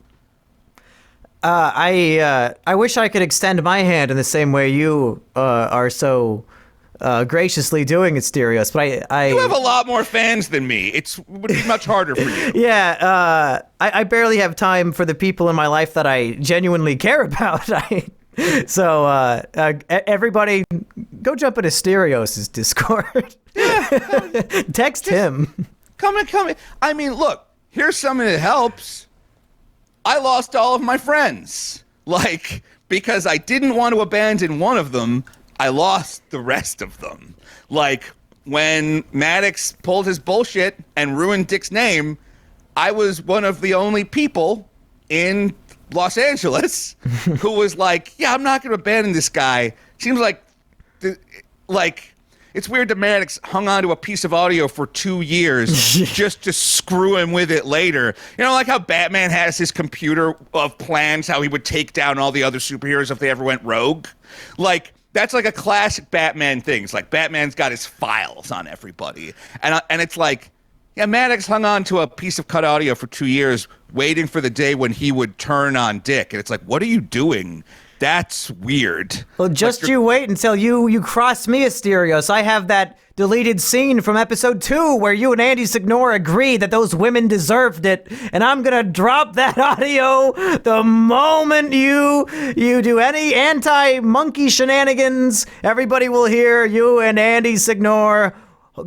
I wish I could extend my hand in the same way you are so graciously doing it, Stereos. But you have a lot more fans than me. It would be much harder for you. Yeah, I barely have time for the people in my life that I genuinely care about. So everybody, go jump into Stereos' Discord. Yeah, text him. Come in. I mean, look, here's something that helps. I lost all of my friends. Like, because I didn't want to abandon one of them, I lost the rest of them. Like, when Maddox pulled his bullshit and ruined Dick's name, I was one of the only people in Los Angeles who was like, yeah, I'm not going to abandon this guy. Seems like it's weird that Maddox hung on to a piece of audio for 2 years just to screw him with it later. You know, like how Batman has his computer of plans, how he would take down all the other superheroes if they ever went rogue. Like, that's like a classic Batman thing. It's like Batman's got his files on everybody. And it's like, yeah, Maddox hung on to a piece of cut audio for 2 years waiting for the day when he would turn on Dick. And it's like, what are you doing? That's weird. Well, just you wait until you cross me, Asterios. I have that deleted scene from episode 2 where you and Andy Signore agreed that those women deserved it, and I'm gonna drop that audio the moment you do any anti-monkey shenanigans. Everybody will hear you and Andy Signore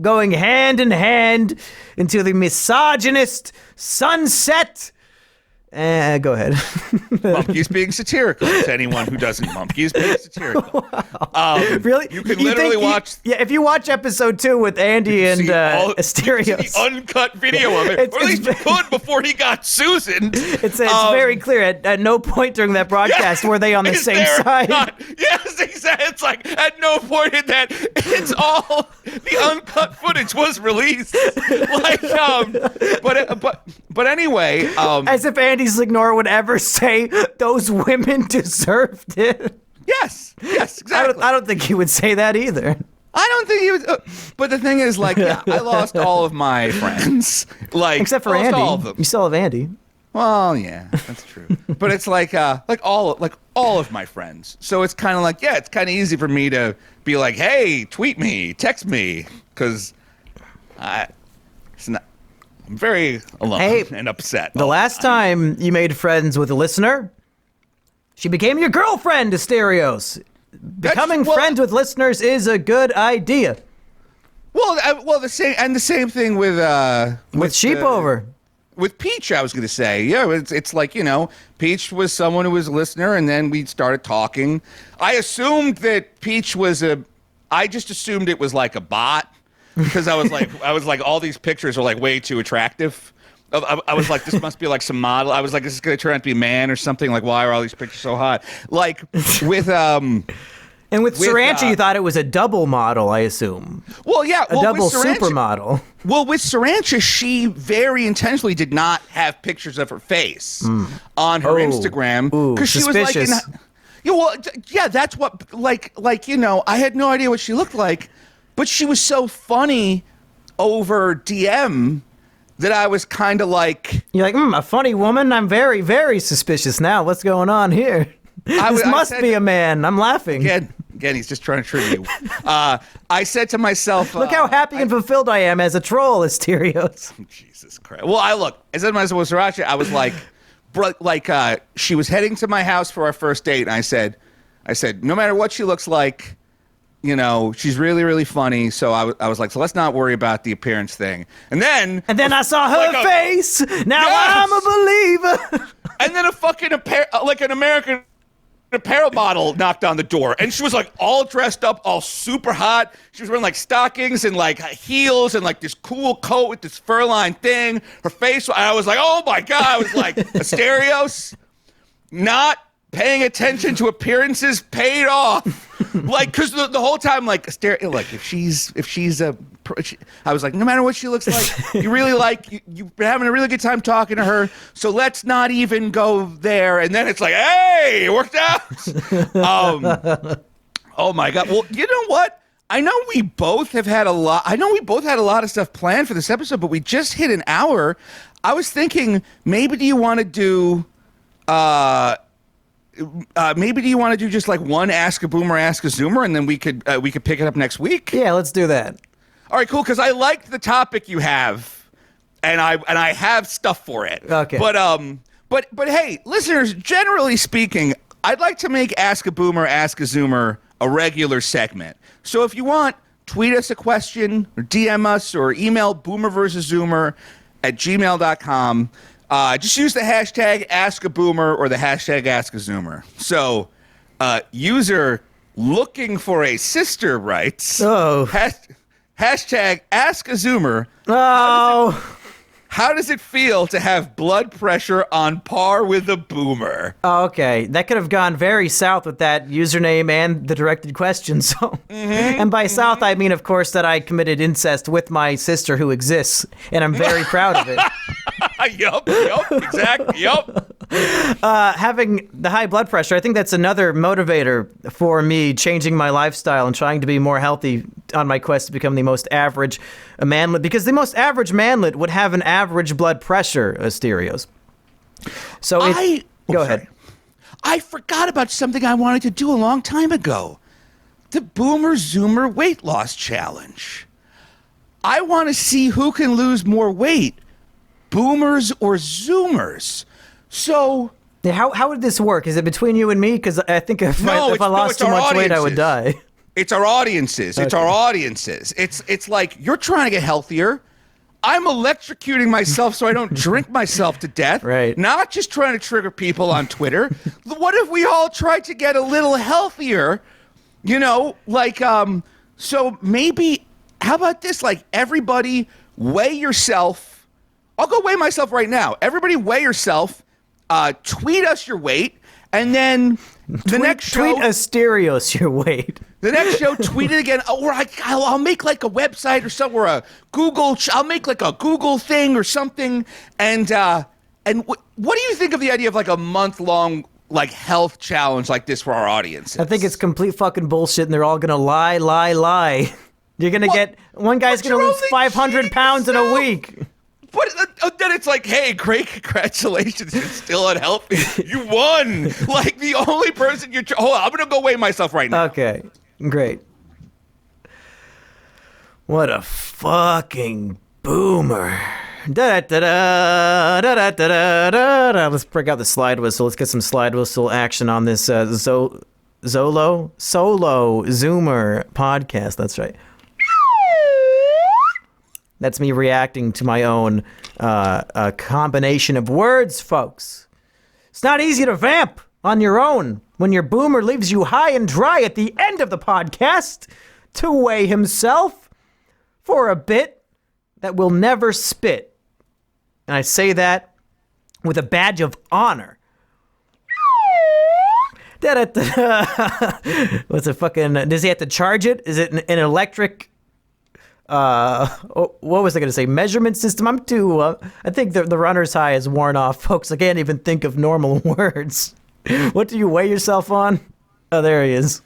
going hand in hand into the misogynist sunset. Go ahead. Monkey's being satirical to anyone who doesn't. Monkey's being satirical. Really? You can literally watch. Yeah, if you watch episode 2 with Andy and Asterios. The uncut video of it. Or at least you could before he got Susan. It's very clear. At no point during that broadcast were they on the same side. Yes, exactly. It's like at no point in that. It's all the uncut footage was released. Like, but anyway. As if Andy Signore would ever say those women deserved it. Yes, exactly. I don't think he would say that either. I don't think he was. But the thing is, like, yeah, I lost all of my friends. Like, except for Andy. All of them. You still have Andy. Well, yeah, that's true. But it's like all of my friends. So it's kind of like, yeah, it's kind of easy for me to be like, hey, tweet me, text me, because it's not. I'm very alone and upset. The last time you made friends with a listener, she became your girlfriend, Asterios. Becoming friends with listeners is a good idea. Well, the same thing with Sheepover. With Peach, I was going to say, yeah, it's like, you know, Peach was someone who was a listener, and then we started talking. I assumed that Peach was I just assumed it was like a bot. Because I was like, all these pictures are like way too attractive. I was like, this must be like some model. I was like, this is going to turn out to be a man or something. Like, why are all these pictures so hot? Like with and with Sarancha, you thought it was a double model, I assume. Well, yeah, a double supermodel. Well, with Sarancha, she very intentionally did not have pictures of her face on her Instagram because she was like, that's what like you know, I had no idea what she looked like. But she was so funny over DM that I was kind of like... You're like, a funny woman? I'm very, very suspicious now. What's going on here? This must be a man. I'm laughing. Again, he's just trying to trigger you. I said to myself... Look how happy and fulfilled I am as a troll, Asterios. Jesus Christ. Well, I said to myself with Sriracha, I was like, she was heading to my house for our first date, and I said, no matter what she looks like... she's really, really funny. So I was like, so let's not worry about the appearance thing. And then I saw her face. Now I'm a believer. And then an American apparel model knocked on the door, and she was like all dressed up, all super hot. She was wearing like stockings and like heels and like this cool coat with this fur-lined thing. Her face, I was like, oh my God. I was like, Asterios, not paying attention to appearances paid off. Like, because the whole time, like, if she's I was like, no matter what she looks like, you really you've been having a really good time talking to her, so let's not even go there. And then it's like, hey, it worked out. Oh my God. Well, you know what? I know we both had a lot of stuff planned for this episode, but we just hit an hour. I was thinking, maybe do you want to do just like one Ask a Boomer, Ask a Zoomer, and then we could pick it up next week? Yeah, let's do that. All right, cool. Because I liked the topic you have, and I have stuff for it. Okay. But hey, listeners, generally speaking, I'd like to make Ask a Boomer, Ask a Zoomer a regular segment. So if you want, tweet us a question, or DM us, or email boomerversuszoomer@gmail.com. Just use the hashtag #AskABoomer or the hashtag #AskAZoomer. So, user looking for a sister writes, hashtag #AskAZoomer. Oh. How does it feel to have blood pressure on par with a boomer? Oh, okay. That could have gone very south with that username and the directed question. So, and by south, I mean, of course, that I committed incest with my sister who exists, and I'm very proud of it. Yup, exactly, yup. Having the high blood pressure, I think that's another motivator for me changing my lifestyle and trying to be more healthy on my quest to become the most average manlet, because the most average manlet would have an average blood pressure, Asterios. So go ahead. I forgot about something I wanted to do a long time ago. The Boomer Zoomer weight loss challenge. I want to see who can lose more weight, boomers or zoomers. So how would this work? Is it between you and me? Because I think if I lost too much weight, I would die. It's our audiences. It's our audiences. It's like, you're trying to get healthier. I'm electrocuting myself so I don't drink myself to death. Right. Not just trying to trigger people on Twitter. What if we all tried to get a little healthier? So maybe, how about this? Like, everybody weigh yourself. I'll go weigh myself right now. Everybody weigh yourself. Tweet us your weight. And then next show, tweet Asterios your weight. The next show, tweet it again. Or I'll make like a website or something, or I'll make like a Google thing or something. And what do you think of the idea of like a month-long like health challenge like this for our audience? I think it's complete fucking bullshit, and they're all gonna lie. You're gonna get one guy's gonna lose 500 pounds in a week. But then it's like, hey, great, congratulations, you're still unhealthy. You won. Like, the only person hold on, I'm going to go weigh myself right now. Okay, great. What a fucking boomer. Da-da-da-da, da-da-da-da-da. Let's break out the slide whistle. Let's get some slide whistle action on this solo Zoomer podcast. That's right. That's me reacting to my own combination of words, folks. It's not easy to vamp on your own when your boomer leaves you high and dry at the end of the podcast to weigh himself for a bit that will never spit. And I say that with a badge of honor. What's a fucking... Does he have to charge it? Is it an electric... what was I going to say? Measurement system? I'm too... I think the runner's high is worn off, folks. I can't even think of normal words. What do you weigh yourself on? Oh, there he is.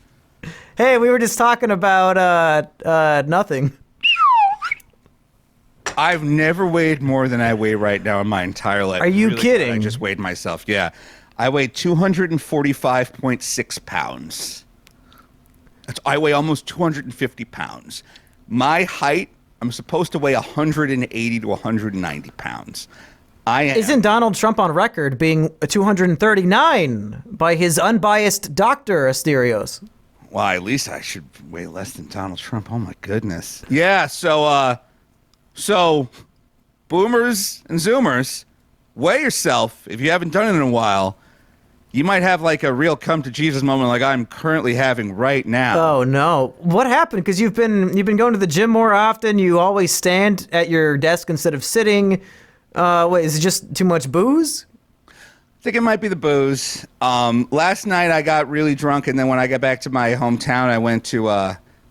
Hey, we were just talking about nothing. I've never weighed more than I weigh right now in my entire life. Are you kidding? I just weighed myself. Yeah. I weigh 245.6 pounds. I weigh almost 250 pounds. My height, I'm supposed to weigh 180 to 190 pounds. Isn't Donald Trump on record being 239 by his unbiased doctor, Asterios? Well, at least I should weigh less than Donald Trump. Oh my goodness. Yeah. So boomers and zoomers, weigh yourself. If you haven't done it in a while, you might have like a real come to Jesus moment, like I'm currently having right now. Oh no! What happened? Because you've been going to the gym more often. You always stand at your desk instead of sitting. Wait, is it just too much booze? I think it might be the booze. Last night I got really drunk, and then when I got back to my hometown, I went to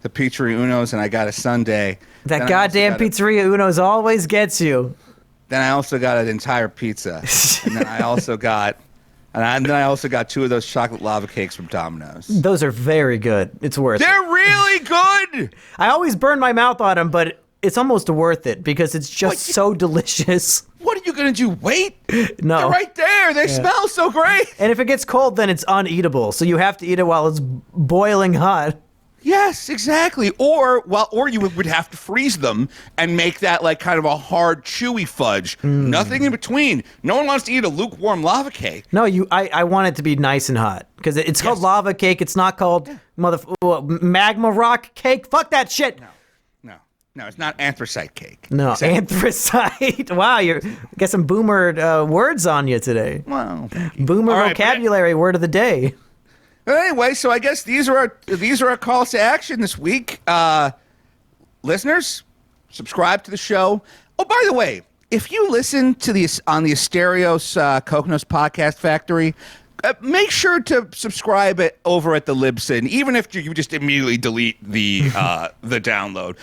the Pizzeria Uno's and I got a sundae. That goddamn Pizzeria Uno's always gets you. Then I also got an entire pizza, and then I also got 2 of those chocolate lava cakes from Domino's. Those are very good. It's worth it. They're really good. I always burn my mouth on them, but it's almost worth it because it's just so delicious. What are you going to do? Wait? No. They're right there. They smell so great. And if it gets cold, then it's uneatable. So you have to eat it while it's boiling hot. Yes, exactly. Or you would have to freeze them and make that like kind of a hard, chewy fudge. Nothing in between. No one wants to eat a lukewarm lava cake. No, I want it to be nice and hot because it's called lava cake. It's not called magma rock cake. Fuck that shit. No, it's not anthracite cake. No, anthracite. Wow, you got some boomer words on you today. Well, boomer vocabulary word of the day. Anyway, so I guess these are our calls to action this week. Listeners, subscribe to the show. Oh, by the way, if you listen to on the Asterios Koknos Podcast Factory, make sure to subscribe over at the Libsyn, even if you just immediately delete the download.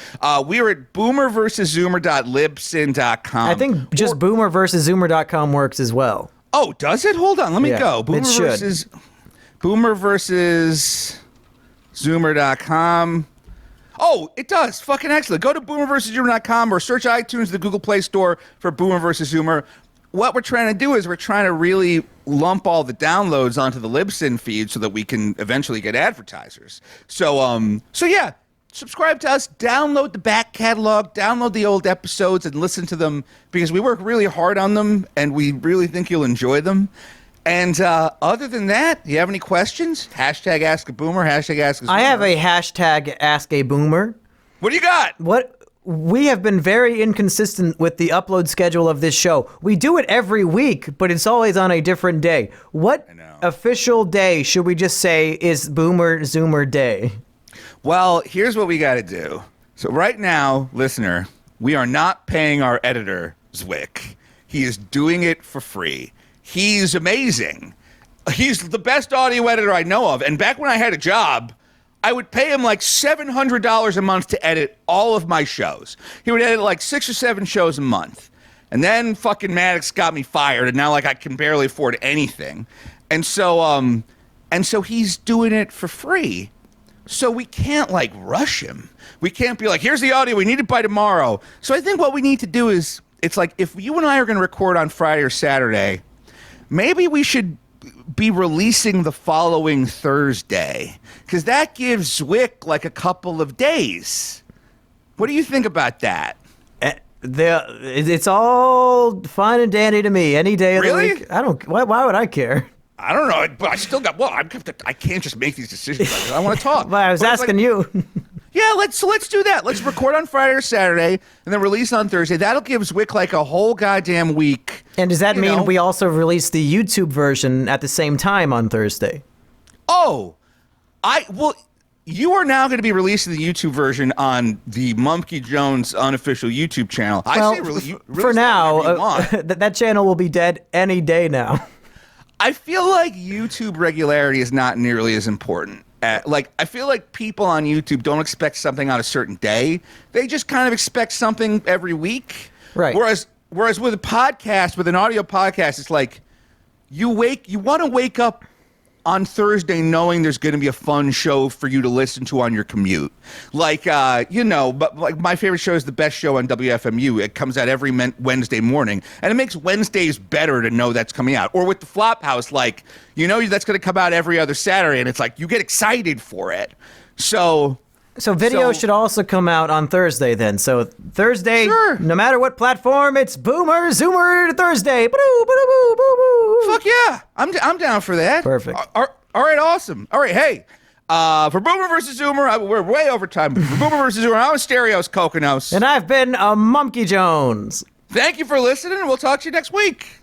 We are at boomerversuszoomer.libsyn.com. I think just boomerversuszoomer.com works as well. Oh, does it? Hold on, let me go. Boomerversuszoomer.com. Oh, it does. Fucking excellent. Go to boomerversuszoomer.com or search iTunes, the Google Play Store for Boomer versus Zoomer. What we're trying to do is we're trying to really lump all the downloads onto the Libsyn feed so that we can eventually get advertisers. So yeah, subscribe to us, download the back catalog, download the old episodes and listen to them because we work really hard on them and we really think you'll enjoy them. And other than that, do you have any questions? Hashtag Ask a Boomer, hashtag Ask a Zoomer. I have a hashtag Ask a Boomer. What do you got? We have been very inconsistent with the upload schedule of this show. We do it every week, but it's always on a different day. What official day should we just say is Boomer Zoomer Day? Well, here's what we got to do. So right now, listener, we are not paying our editor, Zwick. He is doing it for free. He's amazing. He's the best audio editor I know of. And back when I had a job, I would pay him like $700 a month to edit all of my shows. He would edit like 6 or 7 shows a month. And then fucking Maddox got me fired, and now like I can barely afford anything. And so he's doing it for free. So we can't like rush him. We can't be like, here's the audio, we need it by tomorrow. So I think what we need to do is, it's like if you and I are going to record on Friday or Saturday, maybe we should be releasing the following Thursday, because that gives Zwick like a couple of days. What do you think about that? It's all fine and dandy to me. Any day of the week. I don't. Why would I care? I don't know, but I still got. Well, I can't just make these decisions. I want to talk. Well, I was asking you. Yeah, let's do that. Let's record on Friday or Saturday, and then release on Thursday. That'll give Zwick like a whole goddamn week. And does that mean we also release the YouTube version at the same time on Thursday? Oh, you are now going to be releasing the YouTube version on the Mumkey Jones unofficial YouTube channel. For now, that channel will be dead any day now. I feel like YouTube regularity is not nearly as important. I feel like people on YouTube don't expect something on a certain day. They just kind of expect something every week. Right. Whereas with a podcast, with an audio podcast, it's like you want to wake up on Thursday knowing there's going to be a fun show for you to listen to on your commute. But like my favorite show is The Best Show on WFMU. It comes out every Wednesday morning, and it makes Wednesdays better to know that's coming out. Or with the Flophouse, that's going to come out every other Saturday, and it's like you get excited for it. So video should also come out on Thursday then. So Thursday, sure. No matter what platform, it's Boomer Zoomer Thursday. Fuck yeah, I'm down for that. Perfect. All right, awesome. All right, hey, For Boomer versus Zoomer, we're way over time. For Boomer versus Zoomer, I'm Stereos Kokonos. And I've been a Monkey Jones. Thank you for listening, and we'll talk to you next week.